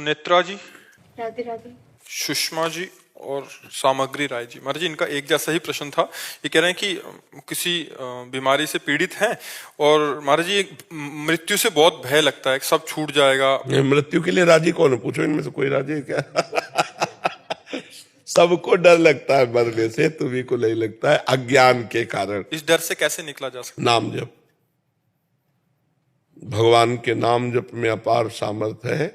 सुनेत्रा जी, राधे राधे। सुषमा जी और सामग्री राय जी। महाराज जी, इनका एक जैसा ही प्रश्न था। ये कह रहे हैं कि किसी बीमारी से पीड़ित हैं और महाराज जी मृत्यु से बहुत भय लगता है, सब छूट जाएगा। मृत्यु के लिए राजी कौन है? पूछो इनमें से कोई राजी है क्या? सबको डर लगता है मरने से, तुम्ही को नहीं लगता है अज्ञान के कारण। इस डर से कैसे निकला जा सकता? नाम जप। भगवान के नाम जप में अपार सामर्थ्य है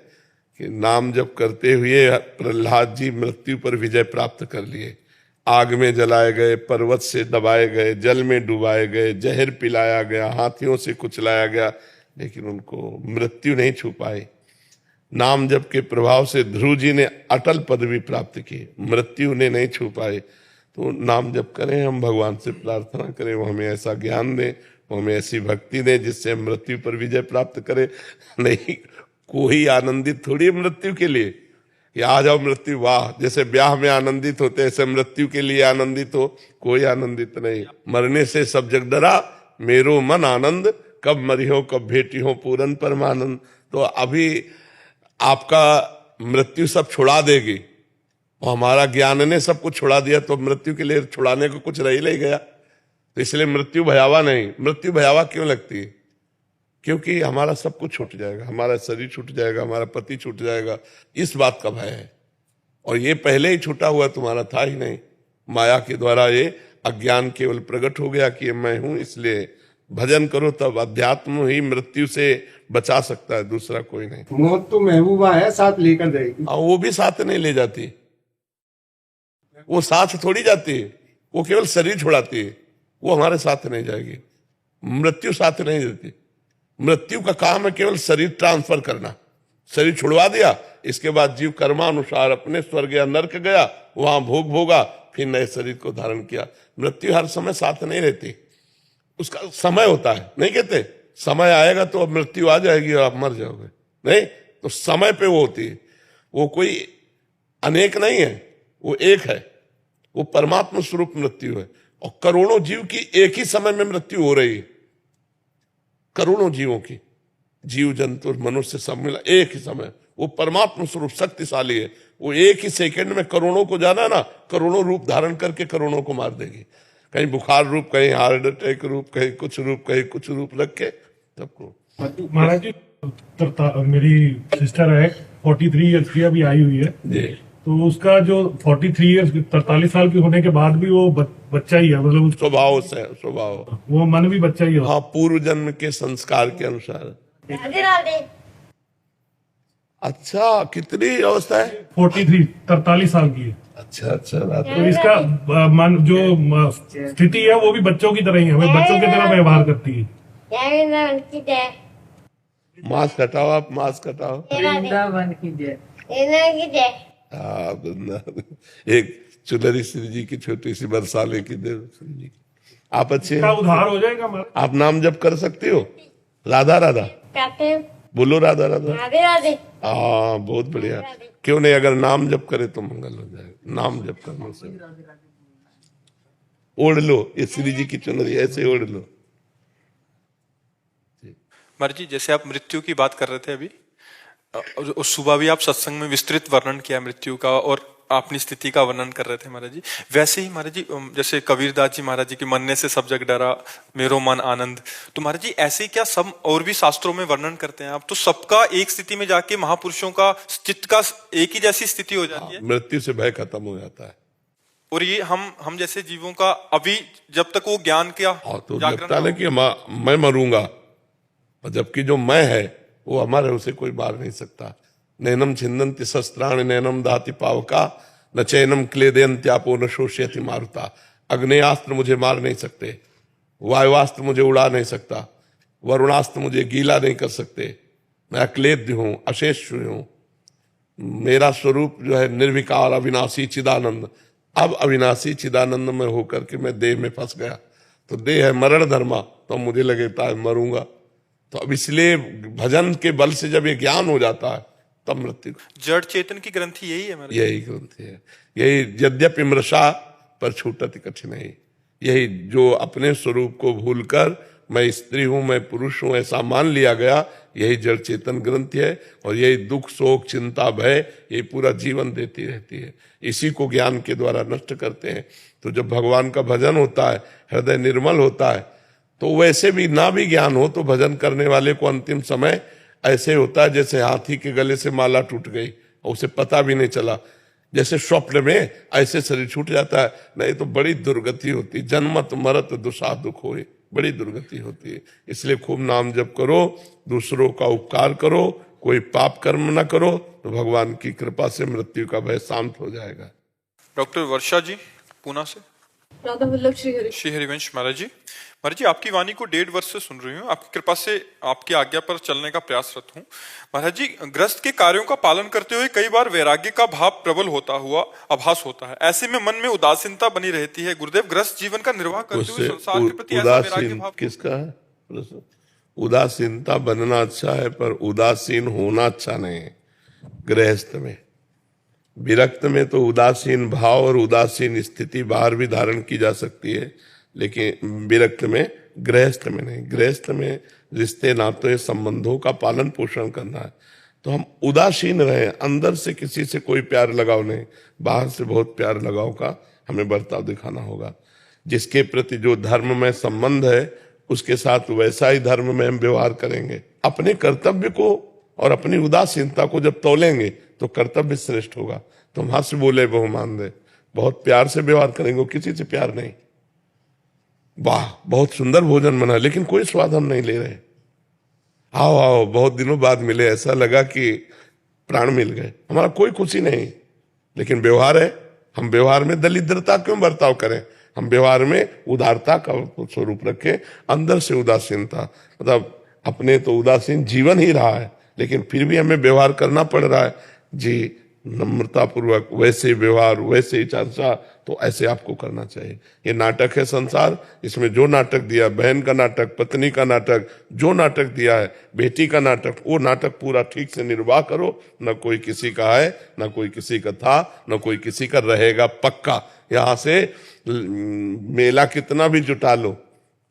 कि नाम जप करते हुए प्रहलाद जी मृत्यु पर विजय प्राप्त कर लिए। आग में जलाए गए, पर्वत से दबाए गए, जल में डुबाए गए, जहर पिलाया गया, हाथियों से कुचलाया गया, लेकिन उनको मृत्यु नहीं छू पाई। नाम जप के प्रभाव से ध्रुव जी ने अटल पदवी प्राप्त की, मृत्यु ने नहीं छू पाई। तो नाम जप करें, हम भगवान से प्रार्थना करें, वो हमें ऐसा ज्ञान दे, वो हमें ऐसी भक्ति दे जिससे मृत्यु पर विजय प्राप्त करें। नहीं, कोई आनंदित थोड़ी है मृत्यु के लिए कि आ जाओ मृत्यु, वाह, जैसे ब्याह में आनंदित होते ऐसे मृत्यु के लिए आनंदित हो। कोई आनंदित नहीं। मरने से सब जग डरा, मेरो मन आनंद, कब मरी हो कब भेटी हो पूरन परमानंद। तो अभी आपका मृत्यु सब छुड़ा देगी, और हमारा ज्ञान ने सब कुछ छुड़ा दिया, तो मृत्यु के लिए छुड़ाने को कुछ रह ही नहीं गया। तो इसलिए मृत्यु भयावा नहीं। मृत्यु भयावा क्यों लगती है? क्योंकि हमारा सब कुछ छूट जाएगा, हमारा शरीर छूट जाएगा, हमारा पति छूट जाएगा, इस बात का भय है। और ये पहले ही छूटा हुआ तुम्हारा था ही नहीं। माया के द्वारा ये अज्ञान केवल प्रकट हो गया कि मैं हूं, इसलिए भजन करो, तब अध्यात्म ही मृत्यु से बचा सकता है, दूसरा कोई नहीं। मौत तो महबूबा है, साथ लेकर जाएगी। वो भी साथ नहीं ले जाती, वो साथ थोड़ी जाती है, वो केवल शरीर छुड़ाती है, वो हमारे साथ नहीं जाएगी। मृत्यु साथ नहीं देती। मृत्यु का काम है केवल शरीर ट्रांसफर करना। शरीर छुड़वा दिया, इसके बाद जीव कर्मानुसार अपने स्वर्ग या नरक गया, वहां भोग भोगा, फिर नए शरीर को धारण किया। मृत्यु हर समय साथ नहीं रहती, उसका समय होता है। नहीं कहते समय आएगा तो अब मृत्यु आ जाएगी और आप मर जाओगे, नहीं, तो समय पे वो होती है। वो कोई अनेक नहीं है, वो एक है, वो परमात्मा स्वरूप मृत्यु है। और करोड़ों जीव की एक ही समय में मृत्यु हो रही है। करोड़ों जीवों की, जीव जंतु और मनुष्य सब मिला एक ही समय। वो परमात्मा स्वरूप शक्तिशाली है, वो एक ही सेकंड में करोड़ों को जाना ना, करोड़ों रूप धारण करके करोड़ों को मार देगी। कहीं बुखार रूप, कहीं हार्ट अटैक रूप, कहीं कुछ रूप, कहीं कुछ रूप रख के सबको। महाराज जी, मेरी सिस्टर है 43 ईयर्स की, अभी आई हुई है जी। तो उसका जो 43 ईयर्स 43 साल के होने के बाद भी वो बच्चा ही है, मतलब स्वभाव से, स्वभाव, वो मन भी बच्चा ही है। हाँ, पूर्व जन्म के संस्कार के अनुसार। राधे राधे। अच्छा, कितनी अवस्था है? 43 साल की है। अच्छा अच्छा, तो इसका मन जो स्थिति है वो भी बच्चों की तरह ही है, हमें बच्चों की तरह व्यवहार करती है। मास्क हटाओ, आप मास्क हटाओ। वृंदावन की जय। हाँ, एक चुनरी श्री जी की छोटी सी बरसाले की देव श्री जी। आप अच्छे क्या हैं? उद्धार हो जाएगा हमारा। आप नाम जप कर सकते हो? राधा राधा बोलो, राधा राधा। राधे राधे। हाँ, बहुत बढ़िया। क्यों नहीं, अगर नाम जप करे तो मंगल हो जाएगा। नाम जप करने से ओढ़ लो, ये श्री जी की चुनरी ऐसे ओढ़ लो। महाराज जी, जैसे आप मृत्यु की बात कर रहे थे अभी, और सुबह भी आप सत्संग में विस्तृत वर्णन किया मृत्यु का, और अपनी स्थिति का वर्णन कर रहे थे महाराज जी। वैसे ही महाराज जी, जैसे कबीरदास जी महाराज जी की मरने से सब जग डरा, मेरो मन आनंद, तो महाराज जी ऐसे ही क्या सब और भी शास्त्रों में वर्णन करते हैं आप? तो सबका एक स्थिति में जाके महापुरुषों का चित्त का एक ही जैसी स्थिति हो जाती है, मृत्यु से भय खत्म हो जाता है। और ये हम जैसे जीवों का अभी जब तक वो ज्ञान क्या तो लगता है कि मैं मरूंगा, जबकि जो मैं है वो हमारे, उसे कोई मार नहीं सकता। नैनम छिन्दन्ति शस्त्राणि नैनम दाति पावका, न चैनम क्लेदयन्त्यापो न शोष्यति मारुता। अग्नेयास्त्र मुझे मार नहीं सकते, वायुवास्त्र मुझे उड़ा नहीं सकता, वरुणास्त्र मुझे गीला नहीं कर सकते। मैं अक्लेद्य हूं, अशेष हूं। मेरा स्वरूप जो है निर्विकार, अविनाशी, चिदानंद। अब अविनाशी चिदानंद में होकर के मैं देह में फंस गया, तो देह है मरण धर्मा, तो मुझे लगता है मरूंगा। तो अब इसलिए भजन के बल से जब ये ज्ञान हो जाता है तब मृत्यु। जड़ चेतन की ग्रंथि यही है महाराज? यही ग्रंथि है, यही यद्यपि मृषा पर छूटति कठिन है। यही जो अपने स्वरूप को भूलकर मैं स्त्री हूं, मैं पुरुष हूं, ऐसा मान लिया गया, यही जड़ चेतन ग्रंथि है। और यही दुख, शोक, चिंता, भय, यही पूरा जीवन देती रहती है। इसी को ज्ञान के द्वारा नष्ट करते हैं। तो जब भगवान का भजन होता है, हृदय निर्मल होता है, तो वैसे भी ना भी ज्ञान हो तो भजन करने वाले को अंतिम समय ऐसे होता है जैसे हाथी के गले से माला टूट गई और उसे पता भी नहीं चला। जैसे स्वप्न में ऐसे शरीर छूट जाता है, नहीं तो बड़ी दुर्गति होती, जन्मत मरत दुषा दुख होए, बड़ी दुर्गति होती है। इसलिए खूब नाम जप करो, दूसरों का उपकार करो, कोई पाप कर्म ना करो, तो भगवान की कृपा से मृत्यु का भय शांत हो जाएगा। डॉक्टर वर्षा जी पूना से। राधा वल्लभ श्री श्री हरिवंश महाराज जी, महाराज जी आपकी वाणी को 1.5 वर्ष से सुन रही हूँ, आपकी कृपा से आपकी आज्ञा पर चलने का प्रयासरत हूँ। महाराज जी, ग्रस्त के कार्यों का पालन करते हुए कई बार वैराग्य का भाव प्रबल होता हुआ आभास होता है। ऐसे में मन में उदासीनता बनी रहती है। गुरुदेव, ग्रस्त जीवन का निर्वाह करते हुए संसार के प्रति ऐसा वैराग्य भाव किसका है? उदासीनता बनना अच्छा है, पर उदासीन होना अच्छा नहीं है। गृहस्थ में, विरक्त में तो उदासीन भाव और उदासीन स्थिति बाहर भी धारण की जा सकती है, लेकिन विरक्त में, गृहस्थ में नहीं। गृहस्थ में रिश्ते नाते संबंधों का पालन पोषण करना है। तो हम उदासीन रहे, अंदर से किसी से कोई प्यार लगाव नहीं, बाहर से बहुत प्यार लगाव का हमें बर्ताव दिखाना होगा। जिसके प्रति जो धर्म में संबंध है उसके साथ वैसा ही धर्म में हम व्यवहार करेंगे। अपने कर्तव्य को और अपनी उदासीनता को जब तोलेंगे तो कर्तव्य श्रेष्ठ होगा। तुम हाथ से बोले बहु मान दे, बहुत प्यार से व्यवहार करेंगे, किसी से प्यार नहीं। वाह बहुत सुंदर भोजन बना, लेकिन कोई स्वाद हम नहीं ले रहे। आओ आओ, बहुत दिनों बाद मिले, ऐसा लगा कि प्राण मिल गए, हमारा कोई खुशी नहीं। लेकिन व्यवहार है, हम व्यवहार में दरिद्रता क्यों बर्ताव करें? हम व्यवहार में उदारता का स्वरूप रखें, अंदर से उदासीनता, मतलब अपने तो उदासीन जीवन ही रहा है, लेकिन फिर भी हमें व्यवहार करना पड़ रहा है जी, नम्रता पूर्वक, वैसे व्यवहार, वैसे ही चर्चा, तो ऐसे आपको करना चाहिए। ये नाटक है संसार, इसमें जो नाटक दिया, बहन का नाटक, पत्नी का नाटक, जो नाटक दिया है, बेटी का नाटक, वो नाटक पूरा ठीक से निर्वाह करो। न कोई किसी का है, न कोई किसी का था, न कोई किसी का रहेगा पक्का। यहाँ से मेला कितना भी जुटा लो,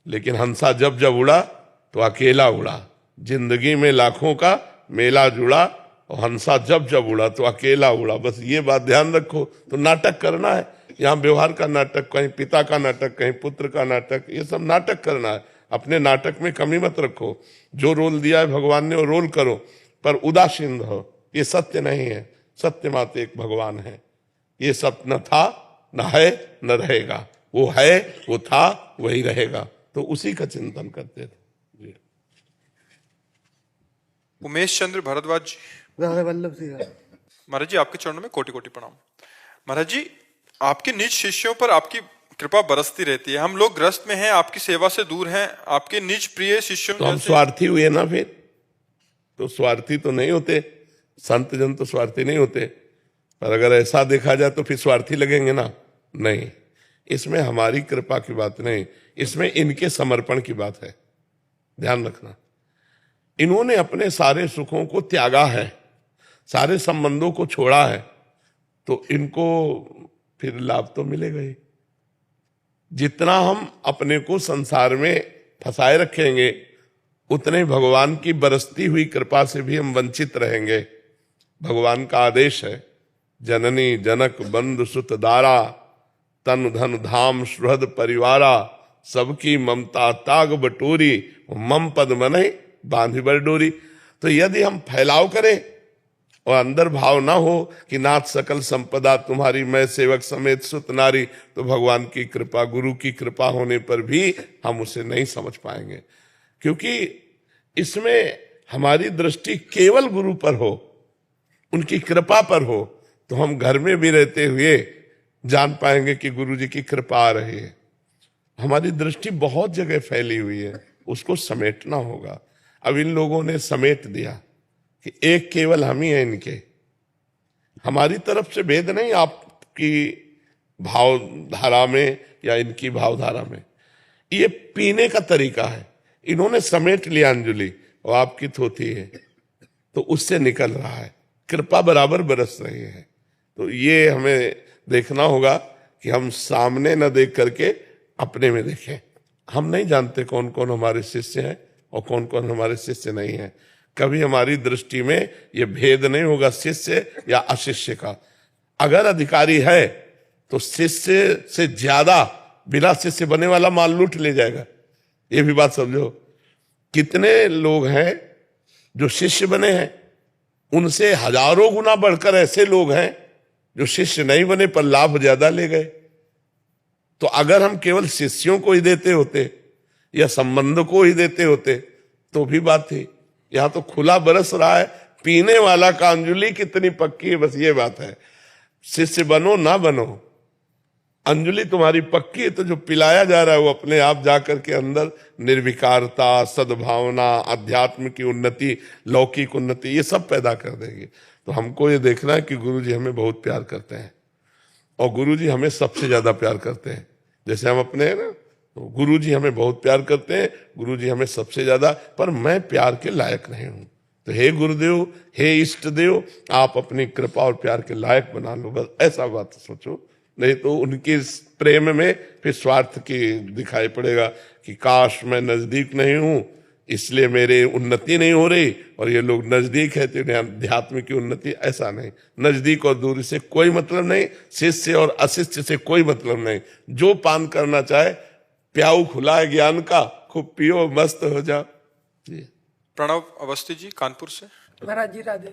लेकिन हंसा जब जब उड़ा तो अकेला उड़ा। जिंदगी में लाखों का मेला जुड़ा और हंसा जब जब उड़ा तो अकेला उड़ा। बस ये बात ध्यान रखो। तो नाटक करना है, यहाँ व्यवहार का नाटक, कहीं पिता का नाटक, कहीं पुत्र का नाटक, ये सब नाटक करना है। अपने नाटक में कमी मत रखो, जो रोल दिया है भगवान ने वो रोल करो, पर उदासीन रहो। ये सत्य नहीं है, सत्य मात्र एक भगवान है। ये सब न था, न है, न रहेगा। वो है, वो था, वही रहेगा। तो उसी का चिंतन करते थे। उमेश चंद्र भारद्वाज जी। राधा वल्लभ श्री महाराज जी, आपके चरणों में कोटि कोटि प्रणाम। महाराज जी, आपके निज शिष्यों पर आपकी कृपा बरसती रहती है। हम लोग ग्रस्त में हैं, आपकी सेवा से दूर हैं, आपके निज प्रिय शिष्यों तो हम स्वार्थी हुए ना? फिर तो स्वार्थी तो नहीं होते, संत जन तो स्वार्थी नहीं होते। पर अगर ऐसा देखा जाए तो फिर स्वार्थी लगेंगे ना? नहीं, इसमें हमारी कृपा की बात नहीं, इसमें इनके समर्पण की बात है। ध्यान रखना, इन्होंने अपने सारे सुखों को त्यागा है, सारे संबंधों को छोड़ा है, तो इनको फिर लाभ तो मिलेगा ही। जितना हम अपने को संसार में फंसाए रखेंगे, उतने भगवान की बरसती हुई कृपा से भी हम वंचित रहेंगे। भगवान का आदेश है, जननी जनक बंधु सुत दारा, तन धन धाम सुहृद परिवारा, सबकी ममता ताग बटोरी, मम पद मनहि बांधी बर डोरी। तो यदि हम फैलाव करें और अंदर भाव ना हो कि नाथ सकल संपदा तुम्हारी, मैं सेवक समेत सुत नारी, तो भगवान की कृपा, गुरु की कृपा होने पर भी हम उसे नहीं समझ पाएंगे। क्योंकि इसमें हमारी दृष्टि केवल गुरु पर हो, उनकी कृपा पर हो, तो हम घर में भी रहते हुए जान पाएंगे कि गुरु जी की कृपा आ रही है। हमारी दृष्टि बहुत जगह फैली हुई है, उसको समेटना होगा। अब इन लोगों ने समेट दिया कि एक केवल हम ही हैं इनके, हमारी तरफ से भेद नहीं आपकी भावधारा में या इनकी भावधारा में। ये पीने का तरीका है, इन्होंने समेट लिया अंजुलि और आपकी थोथी है, तो उससे निकल रहा है, कृपा बराबर बरस रही है। तो ये हमें देखना होगा कि हम सामने न देख करके अपने में देखें, हम नहीं जानते कौन कौन हमारे शिष्य हैं और कौन कौन हमारे शिष्य नहीं हैं। कभी हमारी दृष्टि में ये भेद नहीं होगा शिष्य या अशिष्य का। अगर अधिकारी है तो शिष्य से ज्यादा बिना शिष्य बने वाला माल लूट ले जाएगा। ये भी बात समझो। कितने लोग हैं जो शिष्य बने हैं, उनसे हजारों गुना बढ़कर ऐसे लोग हैं जो शिष्य नहीं बने पर लाभ ज्यादा ले गए। तो अगर हम केवल शिष्यों को ही देते होते या संबंध को ही देते होते तो भी बात थी। यहां तो खुला बरस रहा है, पीने वाला का अंजुली कितनी पक्की है, बस ये बात है। शिष्य बनो ना बनो, अंजुली तुम्हारी पक्की है तो जो पिलाया जा रहा है वो अपने आप जाकर के अंदर निर्विकारता, सद्भावना, अध्यात्म की उन्नति, लौकिक उन्नति ये सब पैदा कर देगी। तो हमको ये देखना है कि गुरुजी हमें बहुत प्यार करते हैं और गुरुजी हमें सबसे ज्यादा प्यार करते हैं। जैसे हम अपने हैं ना, तो गुरुजी हमें बहुत प्यार करते हैं, गुरुजी हमें सबसे ज्यादा, पर मैं प्यार के लायक नहीं हूं। तो हे गुरुदेव, हे इष्ट देव, आप अपनी कृपा और प्यार के लायक बना लो, बस ऐसा बात सोचो। नहीं तो उनके प्रेम में फिर स्वार्थ की दिखाई पड़ेगा कि काश मैं नजदीक नहीं हूं इसलिए मेरी उन्नति नहीं हो रही, और ये लोग नजदीक है तो अध्यात्म की उन्नति। ऐसा नहीं, नजदीक और दूरी से कोई मतलब नहीं, शिष्य और अशिष्य से कोई मतलब नहीं। जो पान करना चाहे, प्याऊ खुला है ज्ञान का, खूब पियो, मस्त हो जाओ। प्रणव अवस्थी जी कानपुर से। महाराज जी राधे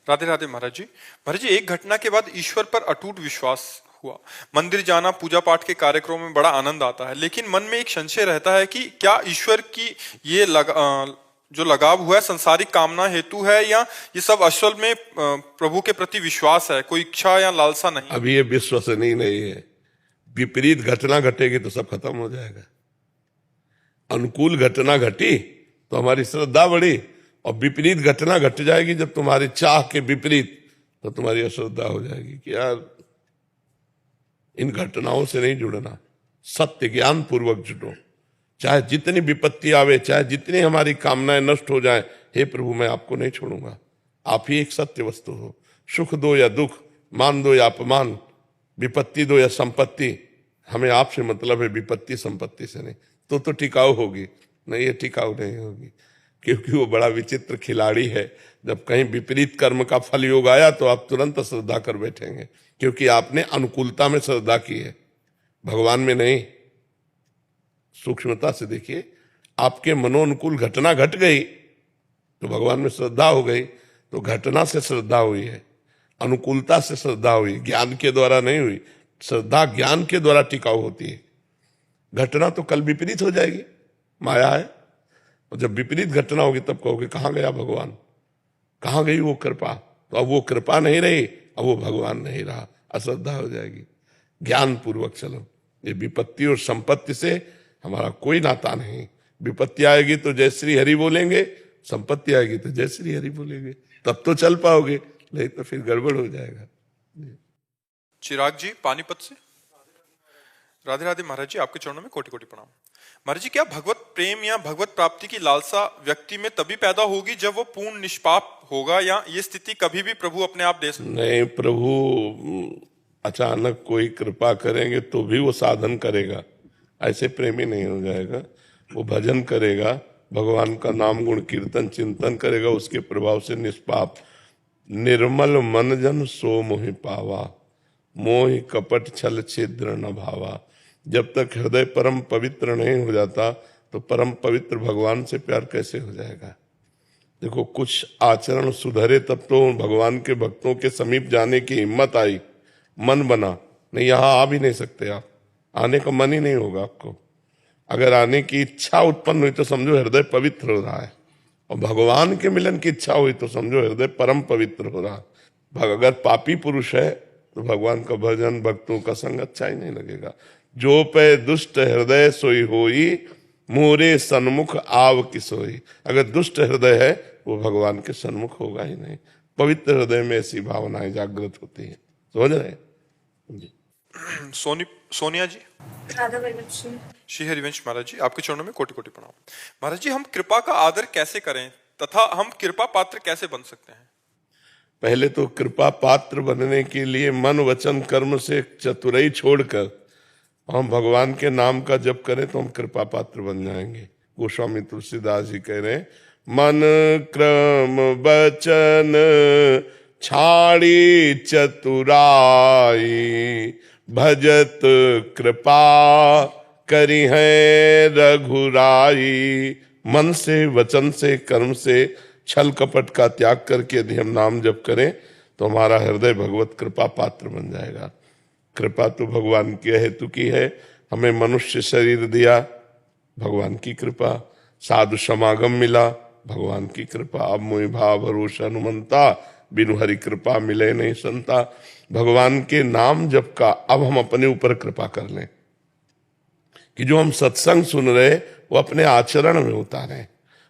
राधे राधे महाराज जी। महाराज जी, एक घटना के बाद ईश्वर पर अटूट विश्वास हुआ। मंदिर जाना, पूजा पाठ के कार्यक्रमों में बड़ा आनंद आता है, लेकिन मन में एक संशय रहता है कि क्या ईश्वर की ये जो लगाव हुआ है संसारिक कामना हेतु है या ये सब असल में प्रभु के प्रति विश्वास है, कोई इच्छा या लालसा नहीं? अभी ये विश्वसनीय नहीं है। विपरीत घटना घटेगी तो सब खत्म हो जाएगा। अनुकूल घटना घटी तो हमारी श्रद्धा बढ़ी, और विपरीत घटना घट जाएगी जब तुम्हारी चाह के विपरीत, तो तुम्हारी अश्रद्धा हो जाएगी कि यार इन घटनाओं से नहीं जुड़ना। सत्य ज्ञान पूर्वक जुटो, चाहे जितनी विपत्ति आवे, चाहे जितनी हमारी कामनाएं नष्ट हो जाएं, हे प्रभु मैं आपको नहीं छोड़ूंगा। आप ही एक सत्य वस्तु हो। सुख दो या दुख, मान दो या अपमान, विपत्ति दो या संपत्ति, हमें आपसे मतलब है, विपत्ति संपत्ति से नहीं। तो टिकाऊ होगी, नहीं ये टिकाऊ नहीं होगी, क्योंकि वो बड़ा विचित्र खिलाड़ी है। जब कहीं विपरीत कर्म का फल योग आया तो आप तुरंत श्रद्धा कर बैठेंगे, क्योंकि आपने अनुकूलता में श्रद्धा की है, भगवान में नहीं। सूक्ष्मता से देखिए, आपके मनोनुकूल घटना घट गई तो भगवान में श्रद्धा हो गई, तो घटना से श्रद्धा हुई है, अनुकूलता से श्रद्धा हुई, ज्ञान के द्वारा नहीं हुई। श्रद्धा ज्ञान के द्वारा टिकाऊ होती है। घटना तो कल विपरीत हो जाएगी, माया है। और जब विपरीत घटना होगी तब कहोगे कहाँ गया भगवान, कहाँ गई वो कृपा। तो अब वो कृपा नहीं रही, अब वो भगवान नहीं रहा, अश्रद्धा हो जाएगी। ज्ञान पूर्वक चलो। ये विपत्ति और संपत्ति से हमारा कोई नाता नहीं। विपत्ति आएगी तो जय श्री हरि बोलेंगे, संपत्ति आएगी तो जय श्री हरि बोलेंगे, तब तो चल पाओगे, नहीं तो फिर गड़बड़ हो जाएगा। चिराग जी पानीपत से। राधे राधे महाराज जी, आपके चरणों में कोटि कोटि प्रणाम। महाराज जी, क्या भगवत प्रेम या भगवत प्राप्ति की लालसा व्यक्ति में तभी पैदा होगी जब वो पूर्ण निष्पाप होगा, या ये स्थिति कभी भी प्रभु अपने आप दे सकते? नहीं, प्रभु अचानक कोई कृपा करेंगे तो भी वो साधन करेगा, ऐसे प्रेमी नहीं हो जाएगा। वो भजन करेगा, भगवान का नाम गुण कीर्तन चिंतन करेगा, उसके प्रभाव से निष्पाप। निर्मल मन जन सो मोहि पावा, मोहि कपट छल छिद्र न भावा। जब तक हृदय परम पवित्र नहीं हो जाता तो परम पवित्र भगवान से प्यार कैसे हो जाएगा। देखो, कुछ आचरण सुधरे तब तो भगवान के भक्तों के समीप जाने की हिम्मत आई, मन बना। नहीं, यहां आ भी नहीं सकते आप, आने का मन ही नहीं होगा आपको। अगर आने की इच्छा उत्पन्न हुई तो समझो हृदय पवित्र हो रहा है, और भगवान के मिलन की इच्छा हुई तो समझो हृदय परम पवित्र हो रहा है। अगर पापी पुरुष है तो भगवान का भजन भक्तों का संग अच्छा ही नहीं लगेगा। जो पे दुष्ट हृदय सोई होई, मोरे सन्मुख आव किसोई। अगर दुष्ट हृदय है वो भगवान के सन्मुख होगा ही नहीं। पवित्र हृदय में ऐसी भावनाएं जागृत होती है। समझ रहे? सोनिया जी। राधा वल्लभ श्री। श्री हरिवंश महाराज जी, आपके चरणों में कोटि कोटि प्रणाम। महाराज जी, हम कृपा का आदर कैसे करें तथा हम कृपा पात्र कैसे बन सकते हैं? पहले तो कृपा पात्र बनने के लिए मन वचन कर्म से चतुराई छोड़कर हम भगवान के नाम का जप करें तो हम कृपा पात्र बन जाएंगे। गोस्वामी तुलसीदास जी कह रहे हैं, मन क्रम बचन छाड़ी चतुराई, भजत कृपा करी है रघुराई। मन से, वचन से, कर्म से, छल कपट का त्याग करके यदि हम नाम जप करें तो हमारा हृदय भगवत कृपा पात्र बन जाएगा। कृपा तो भगवान के हेतु की है, हमें मनुष्य शरीर दिया, भगवान की कृपा। साधु समागम मिला, भगवान की कृपा। अब मोहि भाव भरोसा हनुमंता, बिनु हरि कृपा मिले नहीं संता। भगवान के नाम जप का अब हम अपने ऊपर कृपा कर लें कि जो हम सत्संग सुन रहे वो अपने आचरण में उतारें।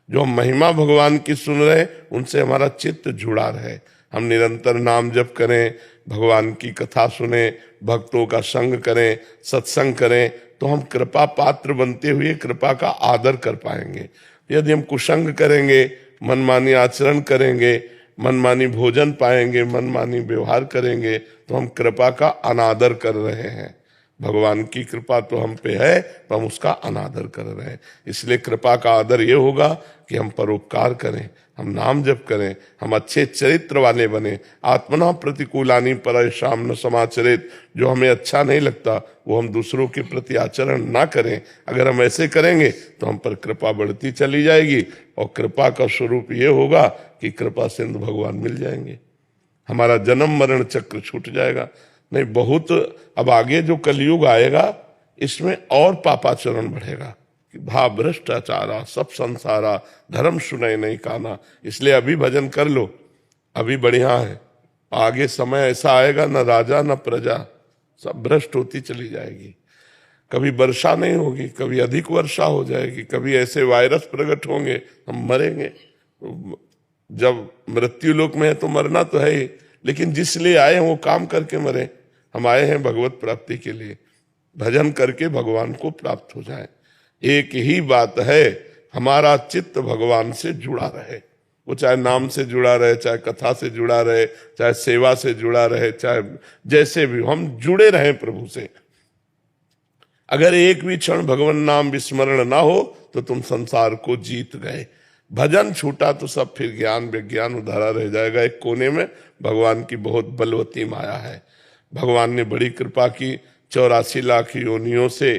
जो हम महिमा भगवान की सुन रहे उनसे हमारा चित्त जुड़ा रहे। हम निरंतर नाम जप करें, भगवान की कथा सुने, भक्तों का संग करें, सत्संग करें, तो हम कृपा पात्र बनते हुए कृपा का आदर कर पाएंगे। यदि हम कुसंग करेंगे, मनमानी आचरण करेंगे, मनमानी भोजन पाएंगे, मनमानी व्यवहार करेंगे, तो हम कृपा का अनादर कर रहे हैं। भगवान की कृपा तो हम पे है तो हम उसका अनादर कर रहे हैं। इसलिए कृपा का आदर ये होगा कि हम परोपकार करें, हम नाम जप करें, हम अच्छे चरित्र वाले बने। आत्मना प्रतिकूलानि परैषां न समाचरेत, जो हमें अच्छा नहीं लगता वो हम दूसरों के प्रति आचरण ना करें। अगर हम ऐसे करेंगे तो हम पर कृपा बढ़ती चली जाएगी और कृपा का स्वरूप ये होगा कि कृपा सिंधु भगवान मिल जाएंगे, हमारा जन्म मरण चक्र छूट जाएगा। नहीं, बहुत अब आगे जो कलयुग आएगा इसमें और पापाचरण बढ़ेगा कि भाव भ्रष्टाचारा सब संसारा, धर्म सुने नहीं काना। इसलिए अभी भजन कर लो, अभी बढ़िया है। आगे समय ऐसा आएगा न राजा न प्रजा, सब भ्रष्ट होती चली जाएगी। कभी वर्षा नहीं होगी, कभी अधिक वर्षा हो जाएगी, कभी ऐसे वायरस प्रकट होंगे, हम मरेंगे। जब मृत्यु लोक में है तो मरना तो है ही, लेकिन जिस लिए आए हैं वो काम करके मरे। हम आए हैं भगवत प्राप्ति के लिए, भजन करके भगवान को प्राप्त हो जाए। एक ही बात है, हमारा चित्त भगवान से जुड़ा रहे, वो चाहे नाम से जुड़ा रहे, चाहे कथा से जुड़ा रहे, चाहे सेवा से जुड़ा रहे, चाहे जैसे भी हम जुड़े रहें प्रभु से। अगर एक भी क्षण भगवान नाम विस्मरण ना हो तो तुम संसार को जीत गए। भजन छूटा तो सब फिर ज्ञान विज्ञान उधारा रह जाएगा। एक कोने में भगवान की बहुत बलवती माया है। भगवान ने बड़ी कृपा की, 84 लाख योनियों से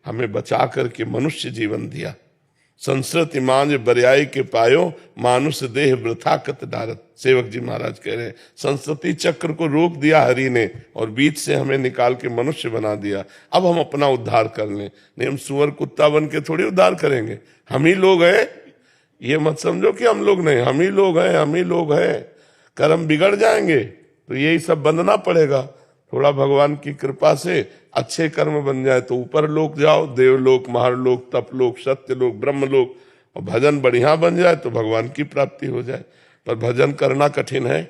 हमें बचा करके मनुष्य जीवन दिया। संस्कृति मांझ बरियाई के पायो, मानुष देह वृथा कत डारत। सेवक जी महाराज कह रहे हैं, संस्कृति चक्र को रोक दिया हरि ने और बीच से हमें निकाल के मनुष्य बना दिया। अब हम अपना उद्धार कर लें। नहीं, हम सुअर कुत्ता बन के थोड़ी उद्धार करेंगे। हम ही लोग हैं, ये मत समझो कि हम लोग नहीं, हम ही लोग हैं, हम ही लोग हैं। कर्म बिगड़ जाएंगे तो यही सब बंधना पड़ेगा। थोड़ा भगवान की कृपा से अच्छे कर्म बन जाए तो ऊपर लोक जाओ, देवलोक, महारलोक, तपलोक, सत्यलोक, ब्रह्मलोक। और भजन बढ़िया बन जाए तो भगवान की प्राप्ति हो जाए। पर भजन करना कठिन है,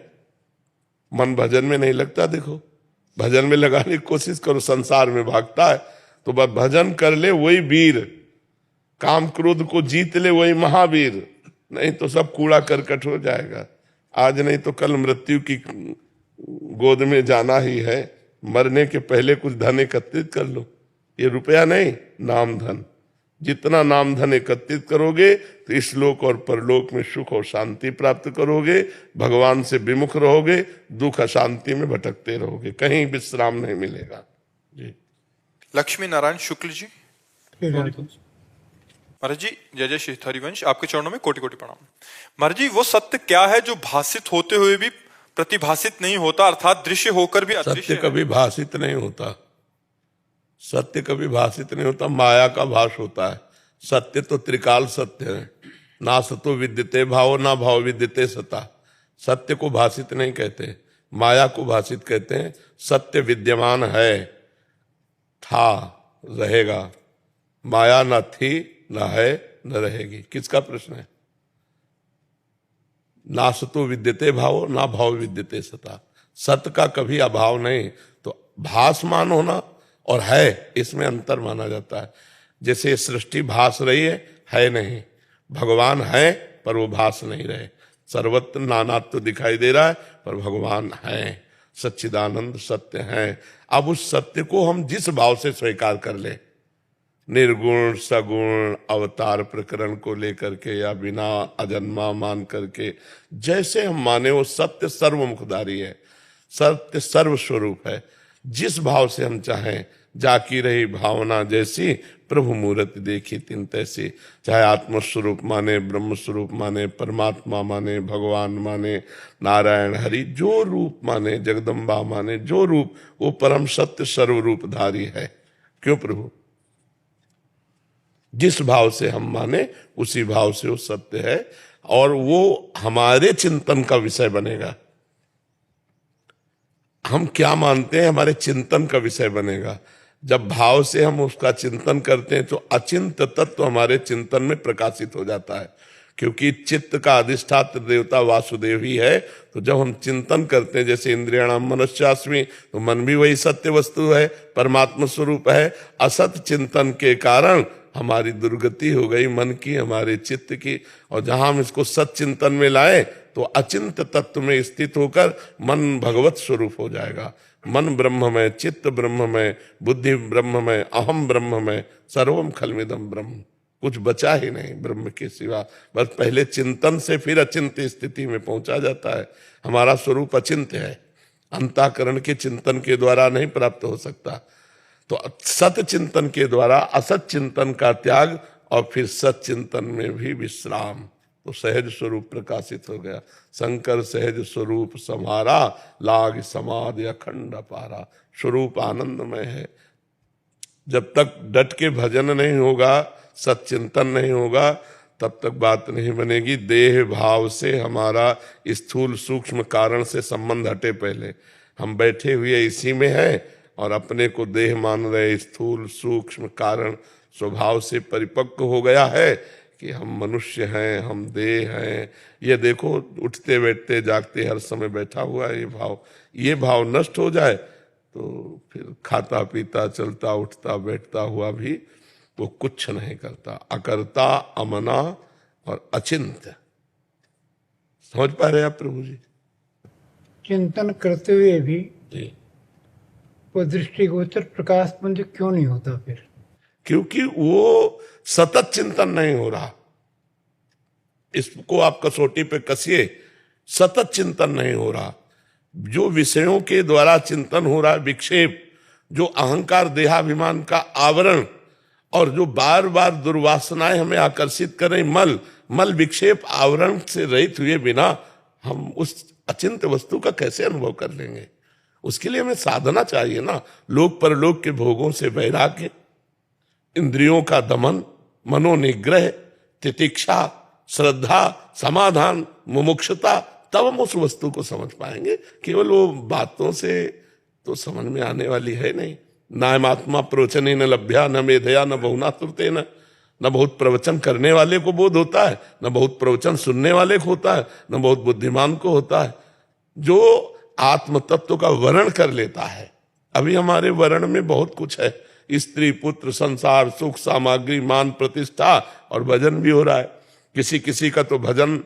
मन भजन में नहीं लगता। देखो, भजन में लगाने की कोशिश करो, संसार में भागता है। तो बस भजन कर ले वही वीर, काम क्रोध को जीत ले वही महावीर, नहीं तो सब कूड़ा करकट हो जाएगा। आज नहीं तो कल मृत्यु की गोद में जाना ही है। मरने के पहले कुछ धन एकत्रित कर लो। ये रुपया नहीं, नाम धन। जितना नाम धन एकत्रित करोगे तो इस लोक और परलोक में सुख और शांति प्राप्त करोगे। भगवान से विमुख रहोगे, दुख अशांति में भटकते रहोगे, कहीं विश्राम नहीं मिलेगा। जी। लक्ष्मी नारायण शुक्ल जी। महाराज जी, जय जय श्री हरिवंश, आपके चरणों में कोटि कोटि प्रणाम। महाराज जी, वो सत्य क्या है जो भाषित होते हुए भी प्रतिभाषित नहीं होता, अर्थात दृश्य होकर भी अदृश्य? सत्य कभी भाषित नहीं होता, सत्य कभी भाषित नहीं होता, माया का भाष होता है। सत्य तो त्रिकाल सत्य है, ना सतो विद्यते भावो ना भाव विद्यते सता। सत्य को भाषित नहीं कहते, माया को भाषित कहते हैं। सत्य विद्यमान है, था, रहेगा। माया न थी, न है, न रहेगी। किसका प्रश्न है? ना सतो विद्यते भावो ना भाव विद्यते सता। सत्य का कभी अभाव नहीं। तो भासमान होना और है, इसमें अंतर माना जाता है। जैसे सृष्टि भास रही है नहीं। भगवान है पर वो भास नहीं रहे। सर्वत्र नानात्व दिखाई दे रहा है पर भगवान है। सच्चिदानंद सत्य हैं। अब उस सत्य को हम जिस भाव से स्वीकार कर ले, निर्गुण सगुण अवतार प्रकरण को लेकर के या बिना अजन्मा मान करके जैसे हम माने, वो सत्य सर्वमुखधारी है, सत्य सर्वस्वरूप है। जिस भाव से हम चाहें, जाकी रही भावना जैसी प्रभु मूर्ति देखी तिन तैसी। चाहे आत्मस्वरूप माने, ब्रह्म स्वरूप माने, परमात्मा माने, भगवान माने, नारायण हरि, जो रूप माने, जगदम्बा माने, जो रूप, वो परम सत्य सर्वरूपधारी है। क्यों प्रभु? जिस भाव से हम माने उसी भाव से वो सत्य है, और वो हमारे चिंतन का विषय बनेगा। हम क्या मानते हैं हमारे चिंतन का विषय बनेगा। जब भाव से हम उसका चिंतन करते हैं तो अचिंत तत्व हमारे चिंतन में प्रकाशित हो जाता है, क्योंकि चित्त का अधिष्ठात्र देवता वासुदेव ही है। तो जब हम चिंतन करते हैं, जैसे इंद्रियाणाम मनश्चास्मि, तो मन भी वही सत्य वस्तु है, परमात्मा स्वरूप है। असत चिंतन के कारण हमारी दुर्गति हो गई मन की, हमारे चित्त की, और जहां हम इसको सच्चिंतन में लाए तो अचिंत तत्व में स्थित होकर मन भगवत स्वरूप हो जाएगा। मन ब्रह्ममय, चित्त ब्रह्ममय, बुद्धि ब्रह्ममय, अहम ब्रह्ममय, सर्वम खलमिदम ब्रह्म। कुछ बचा ही नहीं ब्रह्म के सिवा। बस पहले चिंतन से फिर अचिंत स्थिति में पहुंचा जाता है। हमारा स्वरूप अचिंत है, अंतःकरण के चिंतन के द्वारा नहीं प्राप्त हो सकता। तो सत चिंतन के द्वारा असत चिंतन का त्याग, और फिर सत चिंतन में भी विश्राम, तो सहज स्वरूप प्रकाशित हो गया। शंकर सहज स्वरूप समारा, लाग समाधि अखंड अपारा। स्वरूप आनंदमय है। जब तक डट के भजन नहीं होगा, सच्चिंतन नहीं होगा, तब तक बात नहीं बनेगी। देह भाव से हमारा स्थूल सूक्ष्म कारण से संबंध हटे। पहले हम बैठे हुए इसी में हैं और अपने को देह मान रहे। स्थूल सूक्ष्म कारण स्वभाव से परिपक्व हो गया है कि हम मनुष्य हैं, हम देह हैं। ये देखो, उठते बैठते जागते हर समय बैठा हुआ है ये भाव नष्ट हो जाए तो फिर खाता पीता चलता उठता बैठता हुआ भी वो कुछ नहीं करता। अकर्ता, अमना और अचिंत्य। समझ पा रहे आप प्रभु जी? चिंतन करते हुए भी जी। वो दृष्टिगोचर प्रकाश पुंज क्यों नहीं होता फिर? क्योंकि वो सतत चिंतन नहीं हो रहा। इसको आप कसौटी पे कसिए, सतत चिंतन नहीं हो रहा। जो विषयों के द्वारा चिंतन हो रहा है, विक्षेप, जो अहंकार देहाभिमान का आवरण, और जो बार बार दुर्वासनाएं हमें आकर्षित करें, मल विक्षेप आवरण से रहित हुए बिना हम उस अचिंत्य वस्तु का कैसे अनुभव कर लेंगे? उसके लिए हमें साधना चाहिए ना। लोक परलोक के भोगों से वैराग्य, इंद्रियों का दमन, मनोनिग्रह, तितिक्षा, श्रद्धा, समाधान, मुमुक्षुता, तब हम उस वस्तु को समझ पाएंगे। केवल वो बातों से तो समझ में आने वाली है नहीं। नायमात्मा प्रवचन न लभ्या न मेधया न बहुना तुरते न बहुत प्रवचन करने वाले को बोध होता है, न बहुत प्रवचन सुनने वाले को होता है, न बहुत बुद्धिमान को होता है। जो आत्म तत्व का वर्ण कर लेता है। अभी हमारे वर्ण में बहुत कुछ है, स्त्री पुत्र संसार सुख सामग्री मान प्रतिष्ठा, और भजन भी हो रहा है। किसी किसी का तो भजन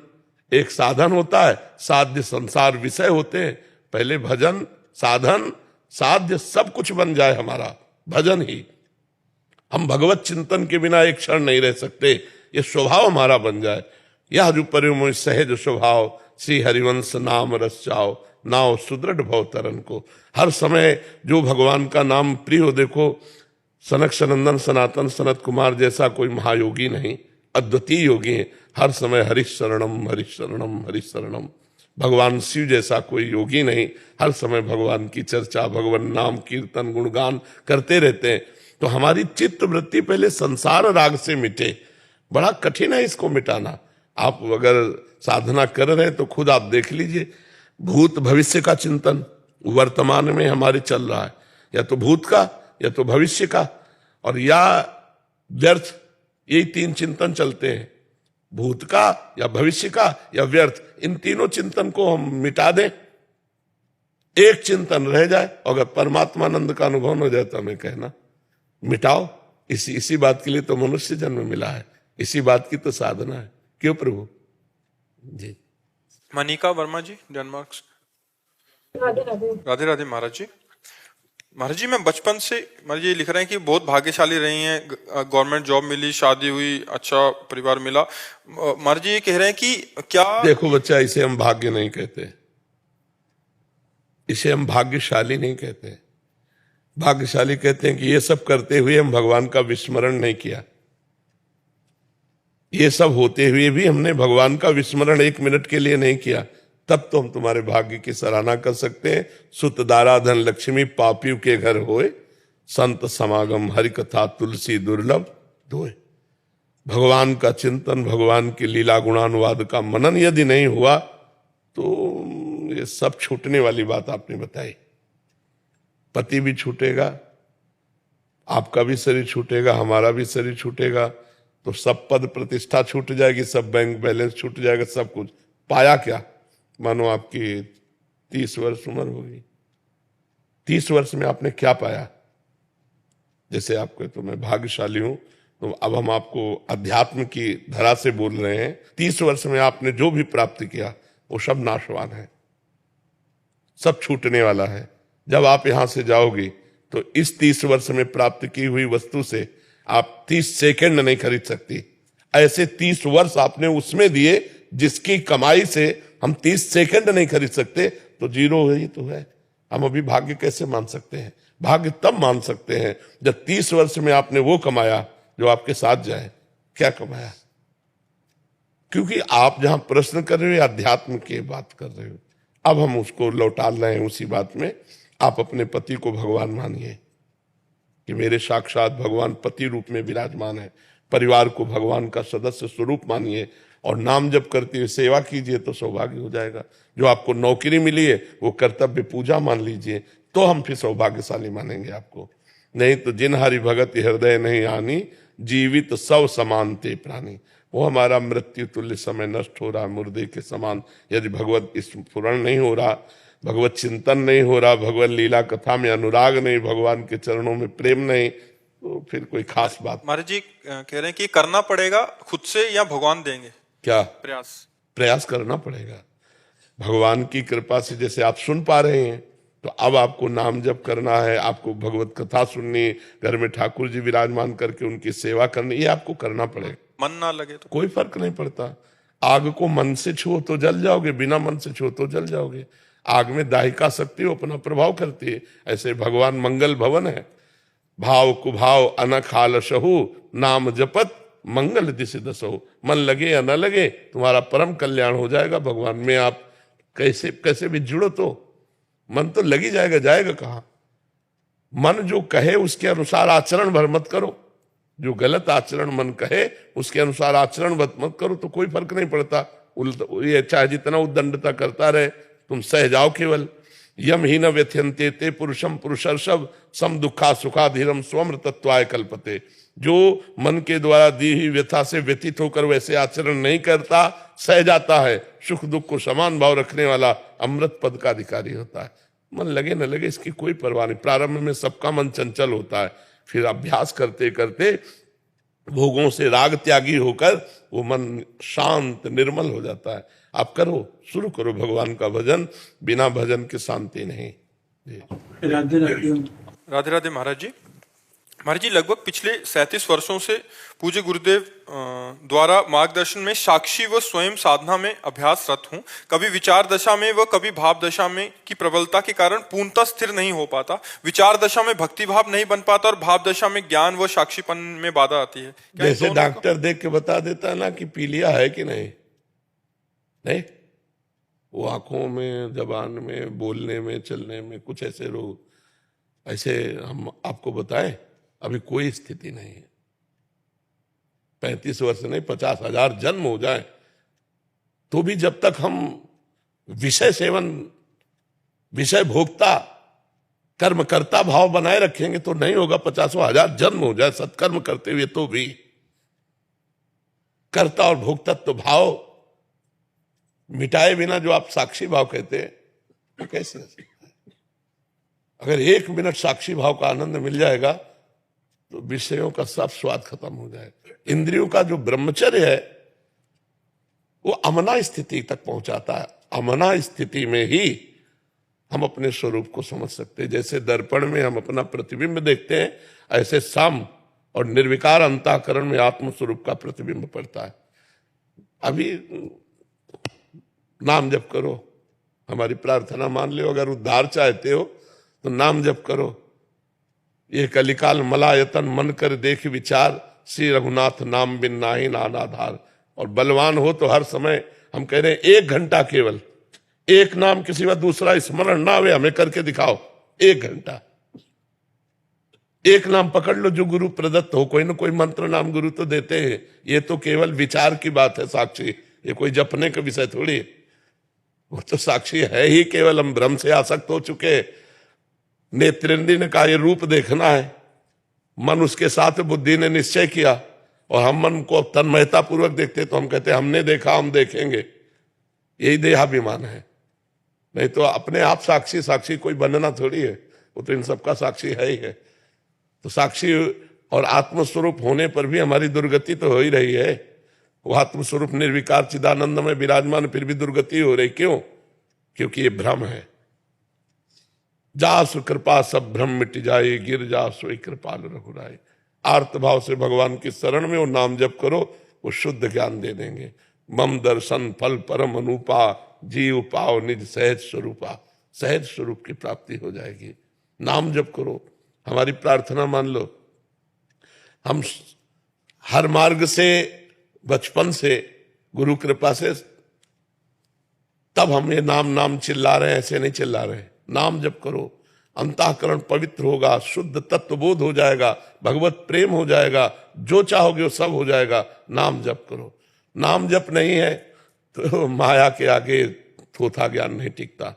एक साधन होता है, साध्य संसार विषय होते हैं। पहले भजन साधन साध्य सब कुछ बन जाए हमारा भजन ही। हम भगवत चिंतन के बिना एक क्षण नहीं रह सकते। ये स्वभाव हमारा बन जाए। यह जो परिमोह सहज स्वभाव, श्री हरिवंश नाम रस चाओ, नाव सुदृढ़ भव तरन को। हर समय जो भगवान का नाम प्रिय हो। देखो, सनक सनंदन सनातन सनत कुमार जैसा कोई महायोगी नहीं, अद्वितीय योगी है। हर समय हरिश शरणम हरिश शरणम हरिश शरणम। भगवान शिव जैसा कोई योगी नहीं, हर समय भगवान की चर्चा, भगवान नाम कीर्तन गुणगान करते रहते हैं। तो हमारी चित्त वृत्ति पहले संसार राग से मिटे। बड़ा कठिन है इसको मिटाना। आप अगर साधना कर रहे हैं तो खुद आप देख लीजिए। भूत भविष्य का चिंतन वर्तमान में हमारे चल रहा है, या तो भूत का या तो भविष्य का, और या व्यर्थ। यही तीन चिंतन चलते हैं, भूत का या भविष्य का या व्यर्थ। इन तीनों चिंतन को हम मिटा दें, एक चिंतन रह जाए, अगर परमात्मानंद का अनुभव न हो जाए तो हमें कहना मिटाओ। इसी बात के लिए तो मनुष्य जन्म मिला है, इसी बात की तो साधना है। क्यों प्रभु जी? मनिका वर्मा जी, डेनमार्क से। राधे राधे। राधे राधे महाराज जी। महाराज जी, मैं बचपन से महाराज जी लिख रहे हैं कि बहुत भाग्यशाली रही हैं, गवर्नमेंट जॉब मिली, शादी हुई, अच्छा परिवार मिला। महाराज जी ये कह रहे हैं कि क्या देखो बच्चा, इसे हम भाग्य नहीं कहते, इसे हम भाग्यशाली नहीं कहते। भाग्यशाली कहते हैं कि ये सब करते हुए हम भगवान का विस्मरण नहीं किया, ये सब होते हुए भी हमने भगवान का विस्मरण 1 मिनट के लिए नहीं किया, तब तो हम तुम्हारे भाग्य की सराहना कर सकते हैं। सुत दारा धन लक्ष्मी पापियों के घर होए, संत समागम हरि कथा तुलसी दुर्लभ धोए। भगवान का चिंतन, भगवान की लीला गुणानुवाद का मनन यदि नहीं हुआ तो ये सब छूटने वाली बात आपने बताई। पति भी छूटेगा, आपका भी शरीर छूटेगा, हमारा भी शरीर छूटेगा, तो सब पद प्रतिष्ठा छूट जाएगी, सब बैंक बैलेंस छूट जाएगा, सब कुछ। पाया क्या? मानो आपकी 30 वर्ष उम्र होगी, 30 वर्ष में आपने क्या पाया? जैसे आपको तो मैं भाग्यशाली हूं, तो अब हम आपको अध्यात्म की धरा से बोल रहे हैं। 30 वर्ष में आपने जो भी प्राप्त किया वो सब नाशवान है, सब छूटने वाला है। जब आप यहां से जाओगे तो इस 30 वर्ष में प्राप्त की हुई वस्तु से आप 30 सेकंड नहीं खरीद सकती। ऐसे 30 वर्ष आपने उसमें दिए जिसकी कमाई से हम 30 सेकंड नहीं खरीद सकते, तो जीरो ही तो है। हम अभी भाग्य कैसे मान सकते हैं? भाग्य तब मान सकते हैं जब 30 वर्ष में आपने वो कमाया जो आपके साथ जाए। क्या कमाया? क्योंकि आप जहां प्रश्न कर रहे हो अध्यात्म की बात कर रहे हो, अब हम उसको लौटा रहे हैं उसी बात में। आप अपने पति को भगवान मानिए कि मेरे साक्षात भगवान पति रूप में विराजमान है। परिवार को भगवान का सदस्य स्वरूप मानिए और नाम जप करते हुए सेवा कीजिए तो सौभाग्य हो जाएगा। जो आपको नौकरी मिली है वो कर्तव्य पूजा मान लीजिए, तो हम फिर सौभाग्यशाली मानेंगे आपको। नहीं तो जिन हरि भगत हृदय नहीं आनी, जीवित सब समान ते प्राणी। वो हमारा मृत्यु तुल्य समय नष्ट हो रहा, मुर्दे के समान। यदि भगवत स्फुरण नहीं हो रहा, भगवत चिंतन नहीं हो रहा, भगवत लीला कथा में अनुराग नहीं, भगवान के चरणों में प्रेम नहीं, तो फिर कोई खास बात। महाराज जी कह रहे हैं कि करना पड़ेगा खुद से या भगवान देंगे? क्या प्रयास करना पड़ेगा। भगवान की कृपा से जैसे आप सुन पा रहे हैं, तो अब आपको नाम जप करना है, आपको भगवत कथा सुननी, घर में ठाकुर जी विराजमान करके उनकी सेवा करनी, ये आपको करना पड़ेगा। मन ना लगे तो कोई फर्क नहीं पड़ता। आग को मन से छुओ तो जल जाओगे, बिना मन से छुओ तो जल जाओगे। आग में दाहिका शक्ति अपना प्रभाव करती है। ऐसे भगवान मंगल भवन है। भाव कुभाव अनख आलसहु, नाम जपत मंगल दिशि दसहु। मन लगे या न लगे, तुम्हारा परम कल्याण हो जाएगा। भगवान में आप कैसे भी जुड़ो तो मन तो लगी जाएगा, जाएगा कहाँ? मन जो कहे उसके अनुसार आचरण भर मत करो। जो गलत आचरण मन कहे उसके अनुसार आचरण मत करो, तो कोई फर्क नहीं पड़ता। ये चाहे जितना उद्दंडता करता रहे, तुम सह जाओ केवल। यम ही न व्यथ्यंते ते पुरुषम पुरुषर्षभ, सम दुखा सुखा धीरम स्वमृतत्वाय कल्पते। जो मन के द्वारा दी हुई व्यथा से व्यतीत होकर वैसे आचरण नहीं करता, सह जाता है, सुख दुख को समान भाव रखने वाला अमृत पद का अधिकारी होता है। मन लगे न लगे इसकी कोई परवाह नहीं। प्रारंभ में सबका मन चंचल होता है, फिर अभ्यास करते करते भोगों से राग त्यागी होकर वो मन शांत निर्मल हो जाता है। आप करो, शुरू करो भगवान का भजन। बिना भजन के शांति नहीं। राधे राधे। राधे राधे महाराज जी। महाराज जी, लगभग पिछले 37 वर्षों से पूज्य गुरुदेव द्वारा मार्गदर्शन में साक्षी व स्वयं साधना में अभ्यासरत हूँ। कभी विचार दशा में व कभी भाव दशा में की प्रबलता के कारण पूर्णतः स्थिर नहीं हो पाता। विचार दशा में भक्ति भाव नहीं बन पाता और भाव दशा में ज्ञान व साक्षीपन में बाधा आती है। जैसे डॉक्टर देख के बता देता है ना कि पीलिया है कि नहीं, वो आंखों में, जबान में, बोलने में, चलने में कुछ ऐसे रोग, ऐसे हम आपको बताएं, अभी कोई स्थिति नहीं है। 35 वर्ष नहीं, 50,000 जन्म हो जाए तो भी जब तक हम विषय सेवन, विषय भोक्ता, कर्मकर्ता भाव बनाए रखेंगे तो नहीं होगा। 50,000 जन्म हो जाए सत्कर्म करते हुए तो भी कर्ता और भोक्तत्व भाव मिटाए बिना जो आप साक्षी भाव कहते हैं, तो कैसे? अगर 1 मिनट साक्षी भाव का आनंद मिल जाएगा तो विषयों का सब स्वाद खत्म हो जाएगा। इंद्रियों का जो ब्रह्मचर्य है वो अमना स्थिति तक पहुंचाता है। अमना स्थिति में ही हम अपने स्वरूप को समझ सकते हैं। जैसे दर्पण में हम अपना प्रतिबिंब देखते हैं, ऐसे सम और निर्विकार अंतःकरण में आत्म स्वरूप का प्रतिबिंब पड़ता है। अभी नाम जप करो, हमारी प्रार्थना मान लो, अगर उद्धार चाहते हो तो नाम जप करो। ये कलिकाल मलायतन मन कर देख विचार, श्री रघुनाथ नाम बिन नाहि नान आधार। और बलवान हो तो हर समय हम कह रहे हैं 1 घंटा केवल एक नाम के सिवा दूसरा स्मरण ना आवे, हमें करके दिखाओ 1 घंटा। एक नाम पकड़ लो जो गुरु प्रदत्त हो, कोई ना कोई मंत्र नाम गुरु तो देते हैं। ये तो केवल विचार की बात है साक्षी, ये कोई जपने का विषय थोड़ी है। वो तो साक्षी है ही, केवल हम भ्रम से आसक्त हो चुके। नेत्रेंद्र ने कहा ये रूप देखना है, मन उसके साथ बुद्धि ने निश्चय किया, और हम मन को तन्मयता पूर्वक देखते तो हम कहते हमने देखा हम देखेंगे। यही देहाभिमान है, नहीं तो अपने आप साक्षी साक्षी कोई बनना थोड़ी है, वो तो इन सबका साक्षी है ही है। तो साक्षी और आत्मस्वरूप होने पर भी हमारी दुर्गति तो हो ही रही है। वो आत्मस्वरूप निर्विकार चिदानंद में विराजमान, फिर भी दुर्गति हो रही। क्यों? क्योंकि ये भ्रम है। जासु कृपा सब भ्रम मिट जाए, गिर जा सोई कृपाल रघुराई। आर्त भाव से भगवान की शरण में वो नाम जप करो, वो शुद्ध ज्ञान दे देंगे। मम दर्शन फल परम अनुपा, जीव पाओ निज सहज स्वरूपा। सहज स्वरूप की प्राप्ति हो जाएगी। नाम जप करो, हमारी प्रार्थना मान लो। हम हर मार्ग से बचपन से गुरु कृपा से तब हम ये नाम नाम चिल्ला रहे हैं, ऐसे नहीं चिल्ला रहे। नाम जप करो, अंतःकरण पवित्र होगा, शुद्ध तत्वबोध हो जाएगा, भगवत प्रेम हो जाएगा, जो चाहोगे वो सब हो जाएगा। नाम जप करो। नाम जप नहीं है तो माया के आगे थोथा ज्ञान नहीं टिकता।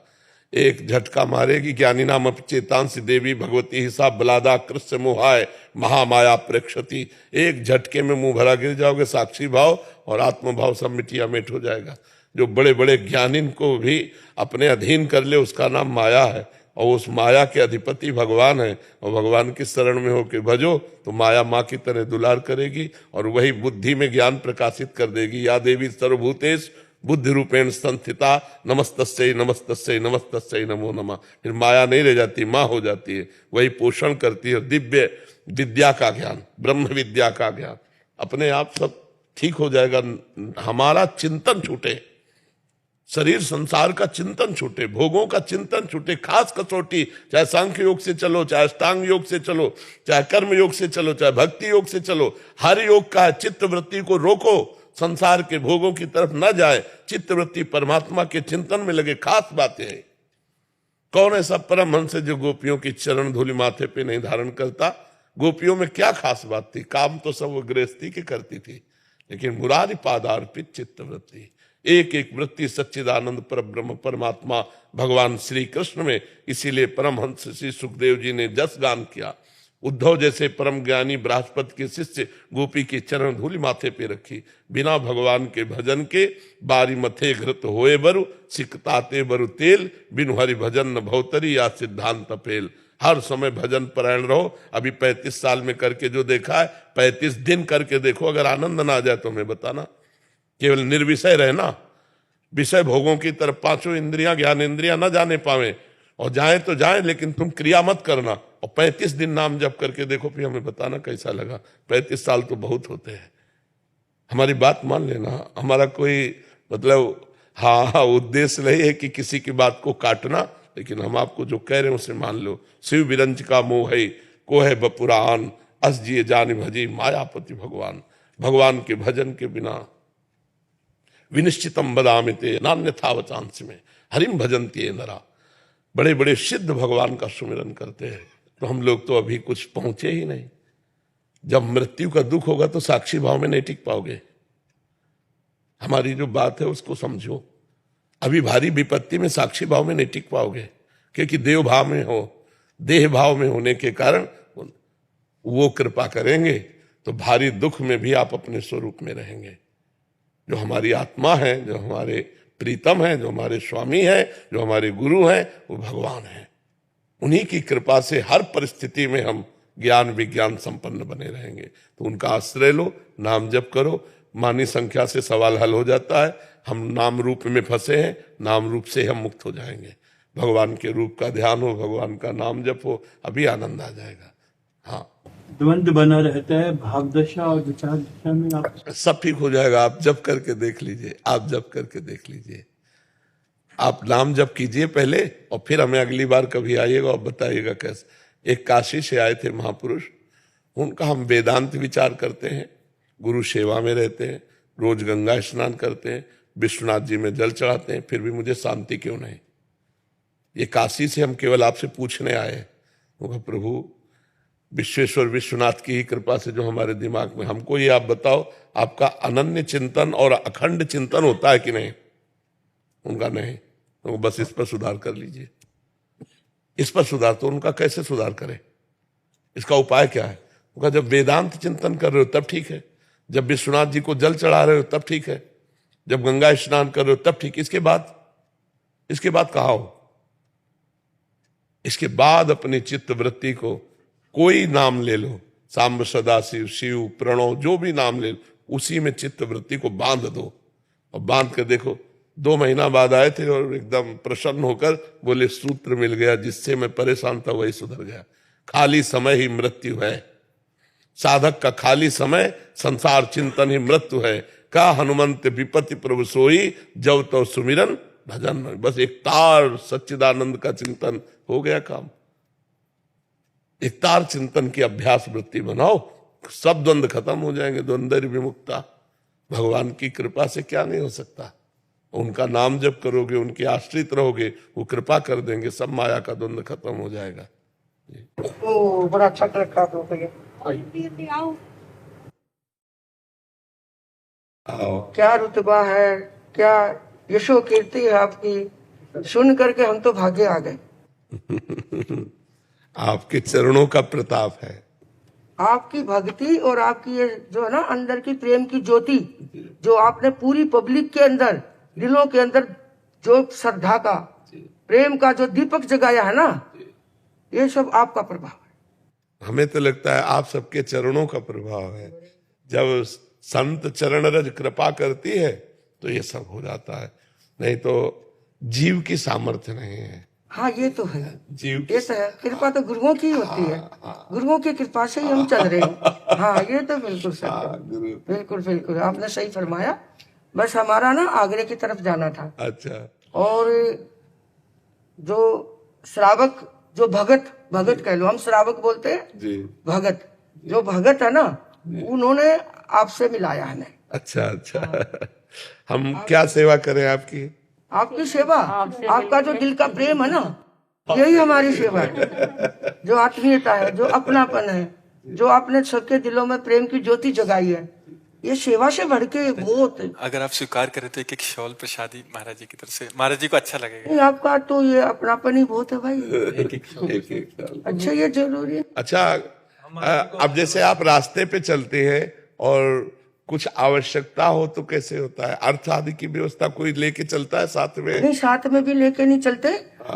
एक झटका मारेगी ज्ञानी नाम चेतांसी देवी भगवती हिसाब बलादा कृष्ण मोहाय महामाया प्रेक्षति। एक झटके में मुंह भरा गिर जाओगे। साक्षी भाव और आत्म भाव सब मिटिया मेट हो जाएगा। जो बड़े बड़े ज्ञानी को भी अपने अधीन कर ले उसका नाम माया है, और उस माया के अधिपति भगवान है। और भगवान की शरण में होकर भजो तो माया माँ की तरह दुलार करेगी, और वही बुद्धि में ज्ञान प्रकाशित कर देगी। या देवी सर्वभूतेश बुद्धि रूपेण संस्थिता, नमस्तस्यै नमस्तस्यै नमस्तस्यै नमो नमः। फिर माया नहीं रह जाती, माँ हो जाती है। वही पोषण करती है दिव्य विद्या का ज्ञान, ब्रह्म विद्या का ज्ञान। अपने आप सब ठीक हो जाएगा। हमारा चिंतन छूटे, शरीर संसार का चिंतन छूटे, भोगों का चिंतन छूटे। खास कसौटी चाहे सांख्य योग से चलो, चाहे अष्टांग योग से चलो, चाहे कर्म योग से चलो, चाहे भक्ति योग से चलो, हर योग का है चित्त वृत्ति को रोको, संसार के भोगों की तरफ न जाए, चित्त वृत्ति परमात्मा के चिंतन में लगे। खास बातें हैं। कौन ऐसा परमहंस है जो गोपियों की चरण धूलि माथे पे नहीं धारण करता? गोपियों में क्या खास बात थी? काम तो सब वो गृहस्थी की करती थी, लेकिन मुरारी पादार्पित चित्त वृत्ति, एक एक वृत्ति सच्चिदानंद पर ब्रह्म परमात्मा भगवान श्री कृष्ण में। इसीलिए परमहंस श्री सुखदेव जी ने जस गान किया। उद्धव जैसे परम ज्ञानी बृहस्पति के शिष्य गोपी की चरण धूलि माथे पे रखी। बिना भगवान के भजन के बारी मथे घृत होए बरु, सिकताते बरु तेल, बिनु हरि भजन न भवतरी या सिद्धांत पेल। हर समय भजन परायण रहो। अभी 35 साल में करके जो देखा है, 35 दिन करके देखो, अगर आनंद ना आ जाए तो हमें बताना। केवल निर्विषय रहना, विषय भोगों की तरफ पांचों इंद्रियां ज्ञान इंद्रियां न जाने पावे, और जाए तो जाए लेकिन तुम क्रिया मत करना। और 35 दिन नाम जप करके देखो, फिर हमें बताना कैसा लगा। 35 साल तो बहुत होते हैं। हमारी बात मान लेना। हमारा कोई मतलब हाँ उद्देश्य नहीं है कि किसी की बात को काटना, लेकिन हम आपको जो कह रहे हैं उसे मान लो। शिव विरंज का मोह है को है बपुरान, अस जिए जान भजी मायापति भगवान। भगवान के भजन के बिना विनिश्चितम बदामिते नान्यथा वचांस में हरिम भजन्ति नरा। बड़े बड़े सिद्ध भगवान का सुमिरन करते हैं, तो हम लोग तो अभी कुछ पहुंचे ही नहीं। जब मृत्यु का दुख होगा तो साक्षी भाव में नहीं टिक पाओगे। हमारी जो बात है उसको समझो। अभी भारी विपत्ति में साक्षी भाव में नहीं टिक पाओगे, क्योंकि देव भाव में हो, देह भाव में होने के कारण वो कृपा करेंगे तो भारी दुख में भी आप अपने स्वरूप में रहेंगे। जो हमारी आत्मा है, जो हमारे प्रीतम है, जो हमारे स्वामी है, जो हमारे गुरु हैं, वो भगवान है। उन्हीं की कृपा से हर परिस्थिति में हम ज्ञान विज्ञान संपन्न बने रहेंगे। तो उनका आश्रय लो, नाम जप करो। मानी संख्या से सवाल हल हो जाता है। हम नाम रूप में फंसे हैं, नाम रूप से हम मुक्त हो जाएंगे। भगवान के रूप का ध्यान हो, भगवान का नाम जप हो, अभी आनंद आ जाएगा। हाँ, द्वंद्व बना रहता है भाव दशा और विचार दशा में। आप सब ठीक हो जाएगा। आप जप करके देख लीजिए, आप जप करके देख लीजिए। आप नाम जप कीजिए पहले, और फिर हमें अगली बार कभी आइएगा और बताइएगा कैसे। एक काशी से आए थे महापुरुष, उनका हम वेदांत विचार करते हैं, गुरु सेवा में रहते हैं, रोज गंगा स्नान करते हैं, विश्वनाथ जी में जल चढ़ाते हैं, फिर भी मुझे शांति क्यों नहीं। ये काशी से हम केवल आपसे पूछने आए हैं। उनका प्रभु विश्वेश्वर विश्वनाथ की ही कृपा से जो हमारे दिमाग में, हमको ये आप बताओ, आपका अनन्य चिंतन और अखंड चिंतन होता है कि नहीं? उनका नहीं। तो बस इस पर सुधार कर लीजिए, इस पर सुधार। तो उनका कैसे सुधार करें, इसका उपाय क्या है? उनका जब वेदांत चिंतन कर रहे हो तब ठीक है, जब विश्वनाथ जी को जल चढ़ा रहे हो तब ठीक है, जब गंगा स्नान कर रहे हो तब ठीक। इसके बाद कहा हो? इसके बाद अपनी चित्त वृत्ति को कोई नाम ले लो, सांब सदाशिव, शिव, प्रणव, जो भी नाम ले लो, उसी में चित्त वृत्ति को बांध दो। और बांध कर देखो, 2 महीना बाद आए थे और एकदम प्रसन्न होकर बोले सूत्र मिल गया, जिससे मैं परेशान था वही सुधर गया। खाली समय ही मृत्यु है, साधक का खाली समय संसार चिंतन ही मृत्यु है। का हनुमंत विपत्ति प्रभु सोई, जब तो सुमिरन भजन। बस एक तार सच्चिदानंद का चिंतन हो गया काम। एक तार चिंतन की अभ्यास वृत्ति बनाओ, सब द्वंद्व खत्म हो जाएंगे। द्वंद्व विमुक्ता, भगवान की कृपा से क्या नहीं हो सकता। उनका नाम जप करोगे, उनके आश्रित रहोगे, वो कृपा कर देंगे, सब माया का द्वंद्व खत्म हो जाएगा। ओ बड़ा अच्छा रखा तो क्या रुतबा है, क्या यशो कीर्ति है आपकी, सुन करके हम तो भागे आ गए। आपके चरणों का प्रताप है, आपकी भक्ति और आपकी ये जो है ना अंदर की प्रेम की ज्योति, जो आपने पूरी पब्लिक के अंदर, दिलों के अंदर जो श्रद्धा का, प्रेम का जो दीपक जगाया है ना, ये सब आपका प्रभाव है। हमें तो लगता है आप सबके चरणों का प्रभाव है। जब संत चरण रज कृपा करती है तो ये सब हो जाता है, नहीं तो जीव की सामर्थ्य नहीं है। हाँ ये तो है, जीव ये तो है, कृपा तो गुरुओं की होती है, गुरुओं की कृपा से ही हम चल रहे हैं। हाँ ये तो बिल्कुल सही, बिल्कुल बिल्कुल आपने सही फरमाया। बस हमारा ना आगरे की तरफ जाना था। अच्छा। और जो श्रावक, जो भगत कह लो, हम श्रावक बोलते हैं जी। भगत, जो भगत है ना, उन्होंने आपसे मिलाया हमें। अच्छा। हम क्या सेवा करें आपकी? आपकी सेवा, आपका जो दिल का प्रेम है ना, यही हमारी सेवा है। जो आत्मीयता है, जो अपनापन है, जो आपने सबके दिलों में प्रेम की ज्योति जगाई है, ये सेवा से बढ़ के बहुत। अगर आप स्वीकार करें तो एक शॉल प्रसादी महाराज जी की तरफ से, महाराज जी को अच्छा लगेगा। नहीं, आपका तो ये अपनापन ही बहुत है भाई। एक। अच्छा ये जरूरी है। अच्छा, अब जैसे आप रास्ते पे चलते हैं और कुछ आवश्यकता हो तो कैसे होता है? अर्थ आदि की व्यवस्था कोई लेके चलता है साथ में? नहीं, साथ में भी लेके नहीं चलते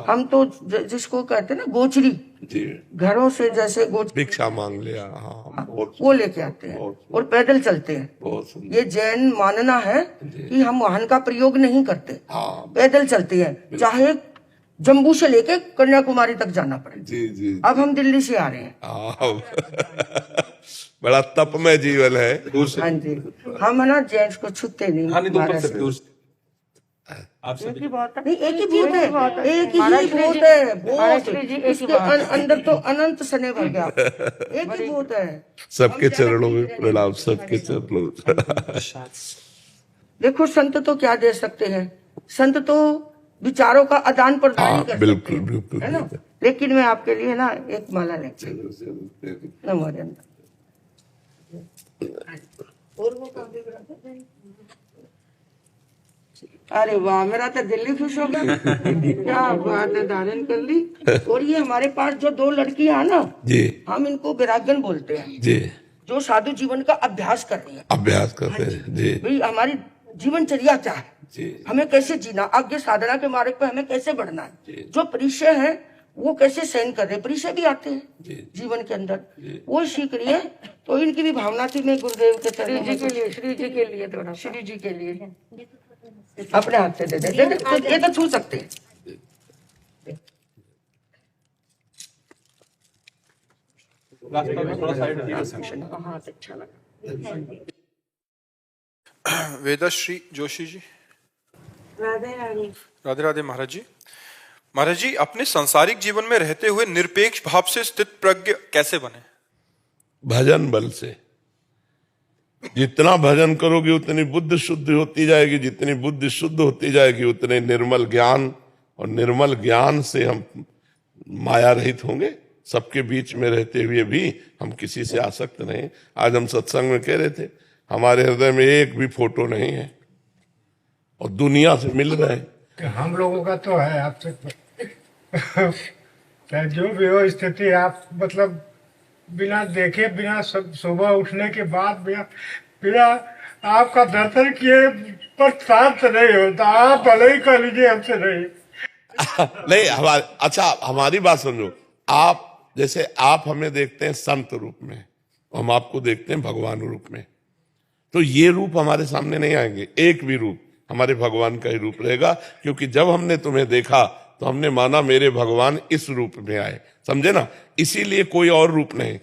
हम तो, जिसको कहते हैं ना गोचरी, जी। घरों से जैसे भिक्षा मांग लिया, हाँ, वो लेके आते हैं और पैदल चलते हैं। बहुत सुंदर। ये जैन मानना है कि हम वाहन का प्रयोग नहीं करते, हाँ। पैदल चलते हैं, चाहे जम्मू से लेके कन्याकुमारी तक जाना पड़े। जी। अब हम दिल्ली से आ रहे हैं। बड़ा तपमय जीवन है। हाँ जी, हम है ना जेंट्स को छूते नहीं। एक ही बात है, एक ही भूत है, एक ही भूत है, भूत इसके अंदर तो अनंत सने भर गया, एक ही भूत है। सबके चरणों में प्रणाम, सबके चरणों में। देखो संत तो क्या दे सकते हैं, संत तो विचारों का आदान प्रदान ही कर सकते हैं, बिल्कुल है ना। लेकिन मैं आपके लिए ना एक माला लेके हमारे अंदर। और वो अरे वाह, मेरा तो दिल्ली खुश हो गया। क्या बात है, धारण कर ली। और ये हमारे पास जो 2 लड़कियां हैं ना जी, हम इनको विरागन बोलते हैं जी, जो साधु जीवन का अभ्यास कर रही है। अभ्यास करते हैं जी। भाई हमारी जीवनचर्या क्या है, जी। हमें कैसे जीना, आगे साधना के मार्ग पे हमें कैसे बढ़ना है, जो परिचय है वो कैसे सहन कर रहे, परिचय भी आते हैं जीवन के अंदर, वो सीख रही है। तो इनकी भी भावना थी, मैं गुरुदेव के चरणों में, श्री जी के लिए थोड़ा, श्री जी के लिए अपने हाथ से दे दे, ये तो छू सकते हैं। हाँ अच्छा लगा। वेदाश्री जोशी जी। राधे राधे। राधे राधे महाराज जी। महाराज जी, अपने सांसारिक जीवन में रहते हुए निरपेक्ष भाव से स्थित प्रज्ञ कैसे बने? भजन बल से। जितना भजन करोगे उतनी बुद्धि शुद्ध होती जाएगी, जितनी बुद्धि शुद्ध होती जाएगी उतने निर्मल ज्ञान, और निर्मल ज्ञान से हम माया रहित होंगे। सबके बीच में रहते हुए भी हम किसी से आसक्त नहीं। आज हम सत्संग में कह रहे थे, हमारे हृदय में एक भी फोटो नहीं है और दुनिया से मिल रहे हैं। कि हम लोगों का तो है आपसे चाहे जो भी हो स्थिति, आप मतलब बिना देखे, बिना सुबह उठने के बाद बिना आपका दर्शन किए पर शांत नहीं होता। आप भले ही कह लीजिए हमसे नहीं नहीं हमारी बात समझो। आप जैसे आप हमें देखते हैं संत रूप में, हम आपको देखते हैं भगवान रूप में, तो ये रूप हमारे सामने नहीं आएंगे। एक भी रूप हमारे भगवान का ही रूप रहेगा, क्योंकि जब हमने तुम्हें देखा तो हमने माना मेरे भगवान इस रूप में आए, समझे ना। इसीलिए कोई और रूप नहीं।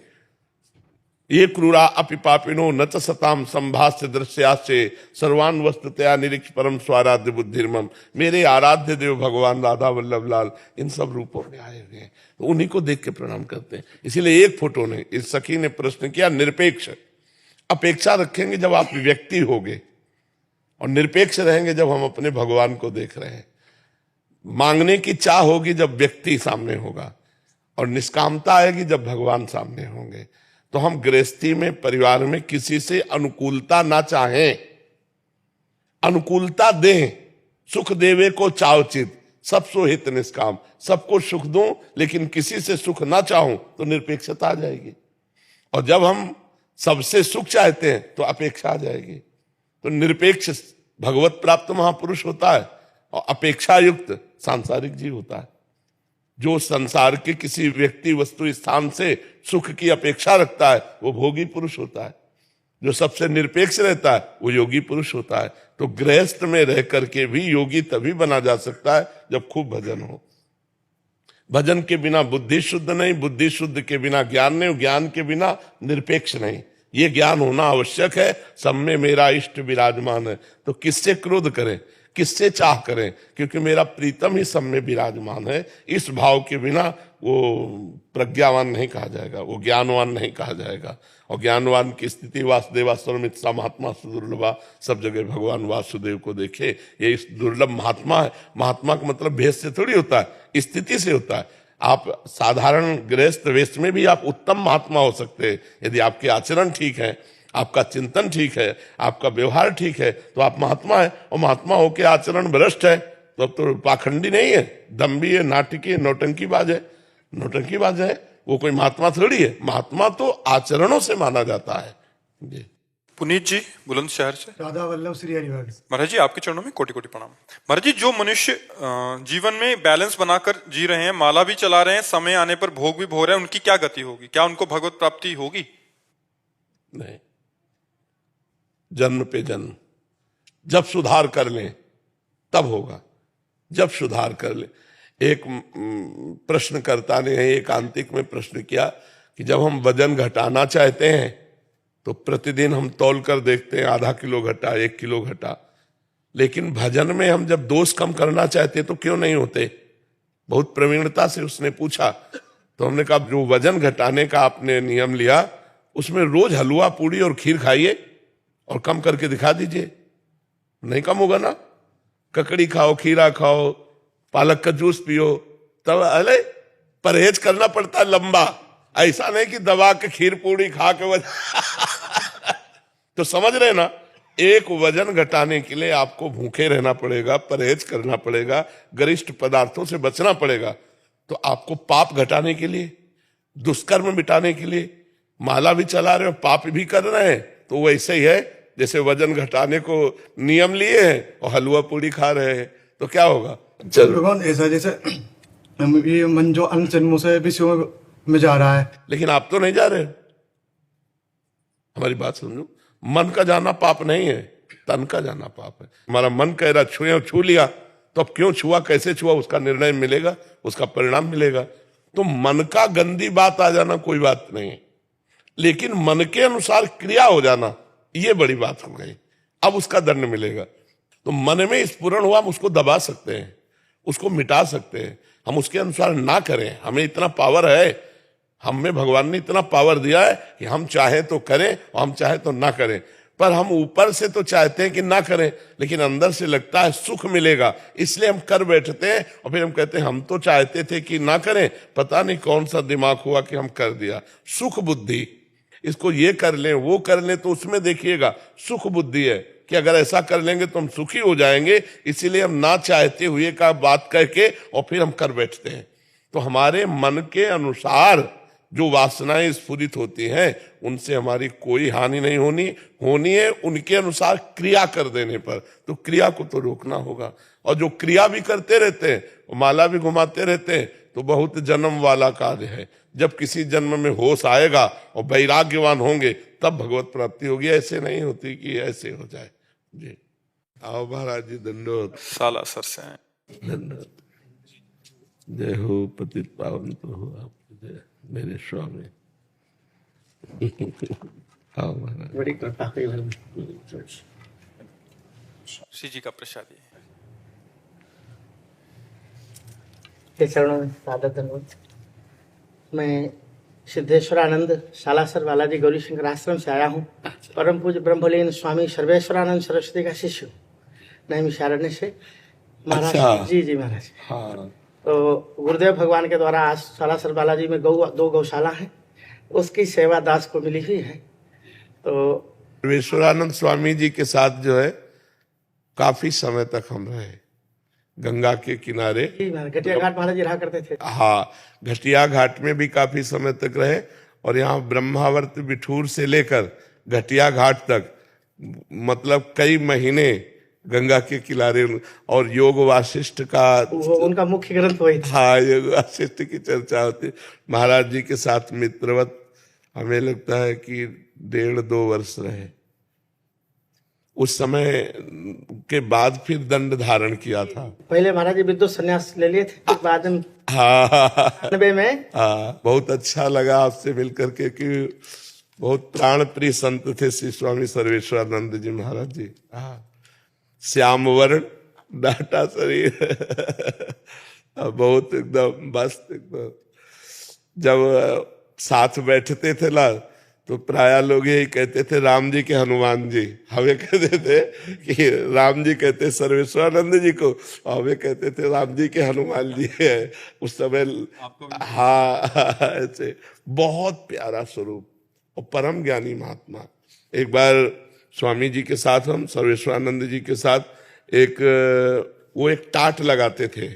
ये क्रूरा अपि पापिनो न च सताम संभाष्य दृश्यास्य सर्वान वस्तुतया निरीक्ष परम स्वाराध्य बुद्धिर्मम। मेरे आराध्य देव भगवान राधा वल्लभ लाल इन सब रूपों में आए हुए हैं, तो उन्हीं को देख के प्रणाम करते हैं। इसीलिए एक फोटो नहीं। इस सखी ने प्रश्न किया निरपेक्ष। अपेक्षा रखेंगे जब आप व्यक्ति होगे, और निरपेक्ष रहेंगे जब हम अपने भगवान को देख रहे हैं। मांगने की चाह होगी जब व्यक्ति सामने होगा, और निष्कामता आएगी जब भगवान सामने होंगे। तो हम गृहस्थी में, परिवार में किसी से अनुकूलता ना चाहें, अनुकूलता दें। सुख देवे को चावचित सब सो हित निष्काम। सबको सुख दूं लेकिन किसी से सुख ना चाहूं तो निरपेक्षता आ जाएगी। और जब हम सबसे सुख चाहते हैं तो अपेक्षा आ जाएगी। तो निरपेक्ष भगवत प्राप्त महापुरुष होता है, और अपेक्षा युक्त सांसारिक जीव होता है। जो संसार के किसी व्यक्ति, वस्तु, स्थान से सुख की अपेक्षा रखता है वो भोगी पुरुष होता है। जो सबसे निरपेक्ष रहता है वो योगी पुरुष होता है। तो गृहस्थ में रह करके भी योगी तभी बना जा सकता है जब खूब भजन हो। भजन के बिना बुद्धि शुद्ध नहीं, बुद्धि शुद्ध के बिना ज्ञान नहीं, ज्ञान के बिना निरपेक्ष नहीं। ये ज्ञान होना आवश्यक है। सब में मेरा इष्ट विराजमान है। तो किससे क्रोध करें, किससे चाह करें, क्योंकि मेरा प्रीतम ही सब में विराजमान है। इस भाव के बिना वो प्रज्ञावान नहीं कहा जाएगा, वो ज्ञानवान नहीं कहा जाएगा। और ज्ञानवान की स्थिति वासुदेवास्वरमित्सा महात्मा सुदुर्लभा, सब जगह भगवान वासुदेव को देखे। ये इस दुर्लभ महात्मा है। महात्मा का मतलब भेष से थोड़ी होता है, स्थिति से होता है। आप साधारण गृहस्थ वेश में भी आप उत्तम महात्मा हो सकते हैं यदि आपके आचरण ठीक है, आपका चिंतन ठीक है, आपका व्यवहार ठीक है, तो आप महात्मा है। और महात्मा होके आचरण भ्रष्ट है तो अब तो पाखंडी नहीं है, दम्भी है, नाटकी है, नौटंकीबाज है। नौटंकीबाज है वो कोई महात्मा थोड़ी है। महात्मा तो आचरणों से माना जाता है। जी। पुनीत जी बुलंदशहर से। राधा वल्लभ श्री हरिवाग। महाराज जी, आपके चरणों में कोटि कोटि प्रणाम। महाराज जी, जो मनुष्य जीवन में बैलेंस बनाकर जी रहे हैं, माला भी चला रहे हैं, समय आने पर भोग भी भोग रहे हैं, उनकी क्या गति होगी? क्या उनको भगवत प्राप्ति होगी? नहीं, जन्म पे जन्म। जब सुधार कर लें तब होगा, जब सुधार कर लें। एक प्रश्नकर्ता ने एकांतिक में प्रश्न किया कि जब हम वजन घटाना चाहते हैं तो प्रतिदिन हम तौल कर देखते हैं, आधा किलो घटा, 1 किलो घटा, लेकिन भजन में हम जब दोष कम करना चाहते तो क्यों नहीं होते? बहुत प्रवीणता से उसने पूछा। तो हमने कहा जो वजन घटाने का आपने नियम लिया उसमें रोज हलवा, पूड़ी और खीर खाइए और कम करके दिखा दीजिए, नहीं कम होगा ना। ककड़ी खाओ, खीरा खाओ, पालक का जूस पियो, तब अरे परहेज करना पड़ता है लंबा। ऐसा नहीं कि दबा के खीर पूड़ी खा के तो समझ रहे ना, एक वजन घटाने के लिए आपको भूखे रहना पड़ेगा, परहेज करना पड़ेगा, गरिष्ठ पदार्थों से बचना पड़ेगा। तो आपको पाप घटाने के लिए, दुष्कर्म मिटाने के लिए माला भी चला रहे हो, पाप भी कर रहे हैं, तो वैसे ही है जैसे वजन घटाने को नियम लिए हैं और हलवा पूड़ी खा रहे हैं, तो क्या होगा? भगवान ऐसा जैसे ये मन जो अन्य जन्मों से विषयों में जा रहा है, लेकिन आप तो नहीं जा रहे। हमारी बात समझो, मन का जाना पाप नहीं है, तन का जाना पाप है। हमारा मन कह रहा छुए, छू लिया, तो अब क्यों छुआ, कैसे छुआ, उसका निर्णय मिलेगा, उसका परिणाम मिलेगा। तो मन का गंदी बात आ जाना कोई बात नहीं, लेकिन मन के अनुसार क्रिया हो जाना ये बड़ी बात हो गई। अब उसका दंड मिलेगा। तो मन में स्फुरण हुआ, हम उसको दबा सकते हैं, उसको मिटा सकते हैं, हम उसके अनुसार ना करें। हमें इतना पावर है, हमें भगवान ने इतना पावर दिया है कि हम चाहे तो करें और हम चाहे तो ना करें। पर हम ऊपर से तो चाहते हैं कि ना करें, लेकिन अंदर से लगता है सुख मिलेगा, इसलिए हम कर बैठते हैं और फिर हम कहते हैं हम तो चाहते थे कि ना करें, पता नहीं कौन सा दिमाग हुआ कि हम कर दिया। सुख बुद्धि, इसको ये कर लें वो कर लें, तो उसमें देखिएगा सुख बुद्धि है कि अगर ऐसा कर लेंगे तो हम सुखी हो जाएंगे, इसीलिए हम ना चाहते हुए का बात करके और फिर हम कर बैठते हैं। तो हमारे मन के अनुसार जो वासनाएं स्फुरित होती हैं उनसे हमारी कोई हानि नहीं होनी है उनके अनुसार क्रिया कर देने पर। तो क्रिया को तो रोकना होगा, और जो क्रिया भी करते रहते हैं, माला भी घुमाते रहते हैं, तो बहुत जन्म वाला कार्य है। जब किसी जन्म में होश आएगा और वैराग्यवान होंगे तब भगवत प्राप्ति होगी, ऐसे नहीं होती कि ऐसे हो जाए। जी आओ महाराज जी, दंडोत। सालासर से हैं। दंडोत। जय हो पतित पावन तो हो आप, जय मेरे स्वामी। आओ महाराज। बड़ी कृपा हुई श्री जी का प्रसाद ये है। के चरणों में सादर धन्यवाद। मैं सिद्धेश्वरानंद सालासर बालाजी गौरी शंकर आश्रम से आया हूँ। परम पूज्य ब्रह्मलीन स्वामी सर्वेश्वरानंद सरस्वती का शिष्य नैमिषारण्य से। महाराज अच्छा। जी महाराज। हाँ। तो गुरुदेव भगवान के द्वारा आज सालासर बालाजी में दो गौशाला है, उसकी सेवा दास को मिली हुई है। तो सर्वेश्वरानंद स्वामी जी के साथ जो है काफी समय तक हम रहे, गंगा के किनारे। घटिया घाट महाराज जी रहा करते थे। हाँ, घटिया घाट में भी काफी समय तक रहे, और यहाँ ब्रह्मावर्त बिठूर से लेकर घटिया घाट तक मतलब कई महीने गंगा के किनारे। और योग वासिष्ठ का उनका मुख्य ग्रंथ वही था। हाँ, योग वासिष्ठ की चर्चा होती। महाराज जी के साथ मित्रवत हमें लगता है कि 1.5-2 वर्ष रहे। उस समय के बाद फिर दंड धारण किया था। पहले महाराज जी विद्युत संन्यास ले लिए थे, बाद में हाँ 90 में। हाँ, बहुत अच्छा लगा आपसे मिलकर के कि बहुत प्राण प्रिय संत थे श्री स्वामी सर्वेश्वरानंद जी महाराज जी। हाँ, श्याम वर्ण डाटा शरीर बहुत एकदम मस्त एकदम। जब साथ बैठते थे ना तो प्राय लोग यही कहते थे राम जी के हनुमान जी, हमें कहते थे कि राम जी कहते सर्वेश्वरानंद जी को, हमें कहते थे राम जी के हनुमान जी है उस समय। हाँ, ऐसे बहुत प्यारा स्वरूप और परम ज्ञानी महात्मा। एक बार स्वामी जी के साथ हम सर्वेश्वरानंद जी के साथ वो एक टाट लगाते थे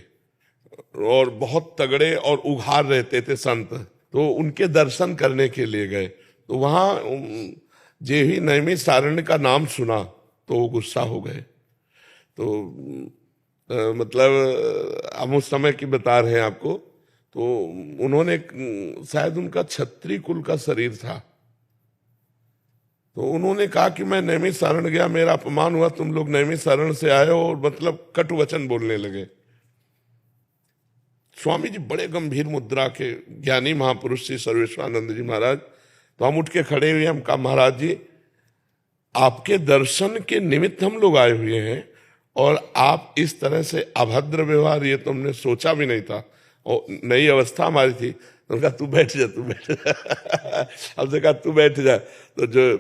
और बहुत तगड़े और उघार रहते थे संत, तो उनके दर्शन करने के लिए गए। तो वहाँ जे ही नैमिषारण्य का नाम सुना तो वो गुस्सा हो गए। तो मतलब हम उस समय की बता रहे हैं आपको। तो उन्होंने शायद उनका क्षत्रिय कुल का शरीर था, तो उन्होंने कहा कि मैं नैमिषारण्य गया, मेरा अपमान हुआ, तुम लोग नैमिषारण्य से आए हो, और मतलब कटु वचन बोलने लगे। स्वामी जी बड़े गंभीर मुद्रा के ज्ञानी महापुरुष श्री सर्वेश्वरानंद जी महाराज। तो हम उठ के खड़े हुए, हम कहा महाराज जी आपके दर्शन के निमित्त हम लोग आए हुए हैं, और आप इस तरह से अभद्र व्यवहार, ये तो हमने सोचा भी नहीं था, और नई अवस्था हमारी थी। उन्होंने कहा तू बैठ जा, तू बैठ जा। हमसे कहा तू बैठ जा। तो जो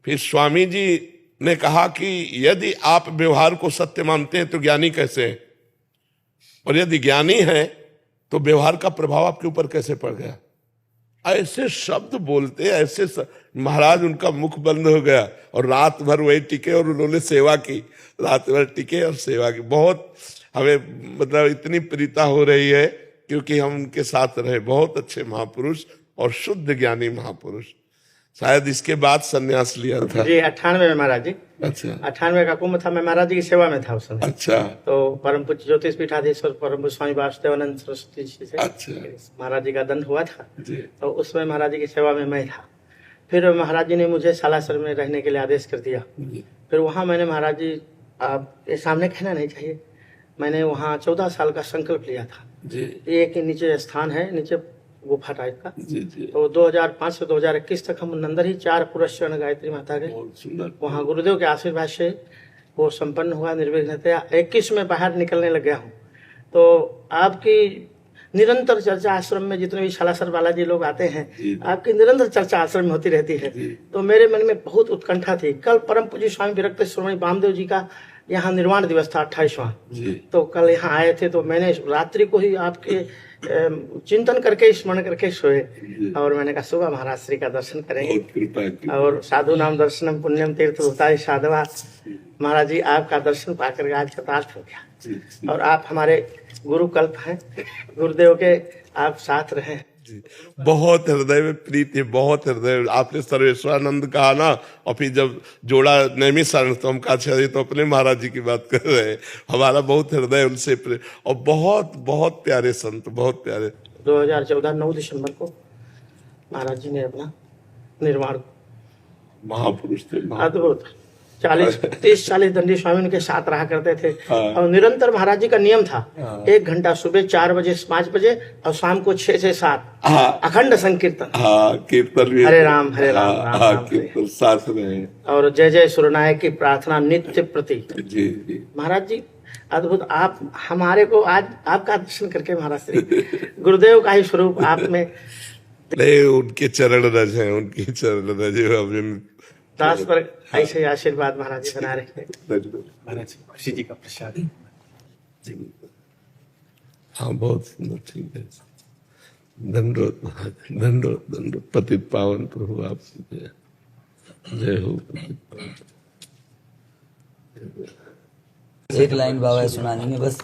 फिर स्वामी जी ने कहा कि यदि आप व्यवहार को सत्य मानते हैं तो ज्ञानी कैसे हैं, और यदि ज्ञानी है तो व्यवहार का प्रभाव आपके ऊपर कैसे पड़ गया। ऐसे शब्द बोलते, ऐसे महाराज उनका मुख बंद हो गया, और रात भर वही टिके और उन्होंने सेवा की, रात भर टिके और सेवा की। बहुत हमें मतलब इतनी प्रीता हो रही है क्योंकि हम उनके साथ रहे। बहुत अच्छे महापुरुष और शुद्ध ज्ञानी महापुरुष। शायद इसके बाद संन्यास लिया था जी 98 में महाराज जी। अच्छा, 98 का कुंभ था, मैं महाराज जी की सेवा में था उस समय। अच्छा। तो परम पूज्य ज्योतिष पीठाधीश्वर परम पूज्य स्वामी वासुदेवानंद सरस्वती जी से अच्छा। महाराज जी का दंड हुआ था जी। तो उसमें महाराज जी की सेवा में मैं था। फिर महाराज जी ने मुझे सालासर में रहने के लिए आदेश कर दिया। फिर वहाँ मैंने महाराज जी, आप ये सामने कहना नहीं चाहिए, मैंने वहाँ 14 साल का संकल्प लिया था। जी। एक नीचे स्थान है, नीचे गुफा टाइप का। जी जी, तो 2005 से 2021 तक हम नंदर ही 4 पुरस्चरण गायत्री माता के बहुत सुंदर। वहाँ गुरुदेव के आशीर्वाद से वो संपन्न हुआ निर्विघ्नतया। 21 में बाहर निकलने लग गया हूँ। तो आपकी निरंतर चर्चा आश्रम में जितने भी शालासर बालाजी लोग आते हैं, आपकी निरंतर चर्चा आश्रम में होती रहती है। तो मेरे मन में बहुत उत्कंठा थी। कल परम पूज्य स्वामी विरक्त शिरोमणि वामदेव जी का यहाँ निर्वाण दिवस था 28वां। तो कल यहाँ आए थे, तो मैंने रात्रि को ही आपके चिंतन करके स्मरण करके सोए और मैंने कहा सुबह महाराज श्री का दर्शन करेंगे। और साधु नाम दर्शनम पुण्यम तीर्थ भूताय साधवा। महाराज जी आपका दर्शन पाकर आज कृतार्थ हो गया। और आप हमारे गुरु कल्प हैं, गुरुदेव के आप साथ रहे। बहुत हृदय में प्रीति, बहुत हृदय। आपने सर्वेश्वरानंद कहा ना, और फिर जब जोड़ा नैमिषारण्य तो हम कहा तो अपने महाराज जी की बात कर रहे हैं। हमारा बहुत हृदय उनसे प्रेम, और बहुत बहुत प्यारे संत, बहुत प्यारे। 2014 9 दिसंबर को महाराज जी ने अपना निर्वाण, महापुरुष थे, अद्भुत 30-40 दंडी स्वामी उनके साथ रहा करते थे। और निरंतर महाराज जी का नियम था 1 घंटा सुबह 4 बजे 5 बजे और शाम को 6 से 7 अखंड संकीर्तन। कीर्तन भी, हरे राम राम राम कीर्तन साथ रहे। और जय जय सुरनायक की प्रार्थना नित्य प्रति। जी जी, महाराज जी अद्भुत। आप हमारे को आज आपका दर्शन करके महाराज श्री गुरुदेव का ही स्वरूप आप में। नहीं, उनके चरण रज हैं, उनके चरण रज हमें दास पर ऐसे आशीर्वाद महाराज जी बना रहे। महाराज जी खुशी जी का प्रसाद। हाँ, बहुत सुंदर, ठीक है। दंडोत महाराज, दंडोत दंडोत। पतित पावन प्रभु आप जय हो। एक लाइन बाबा सुनानी बस।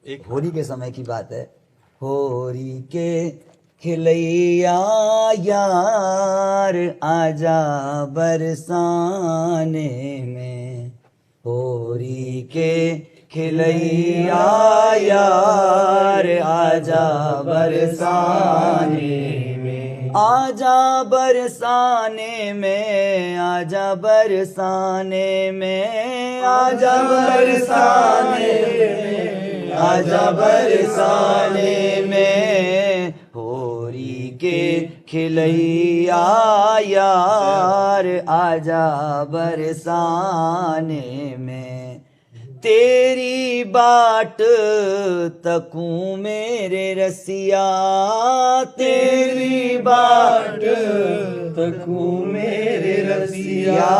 एक होली के समय की बात है। होली के खिलैया यार आजा बरसाने में, होरी के खिलैया यार आजा बरसाने में, आजा बरसाने में, आजा बरसाने में, आजा बरसाने में, आजा बरसाने में, होरी के खिलैया यार आजा बरसाने में, तेरी बाट तकूं मेरे रसिया, तेरी बाट तकूं मेरे रसिया,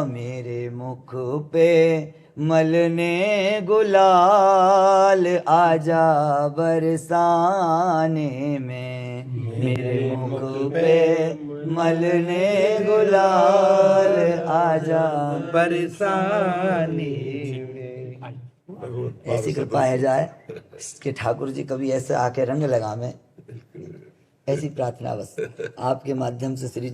मेरे मुख पे मलने गुलाल आजा बरसाने में, मेरे मुख पे मलने गुलाल आजा बरसाने में। ऐसी कृपा है जाए कि ठाकुर जी कभी ऐसे आके रंग लगा में, ऐसी प्रार्थना बस आपके माध्यम से श्री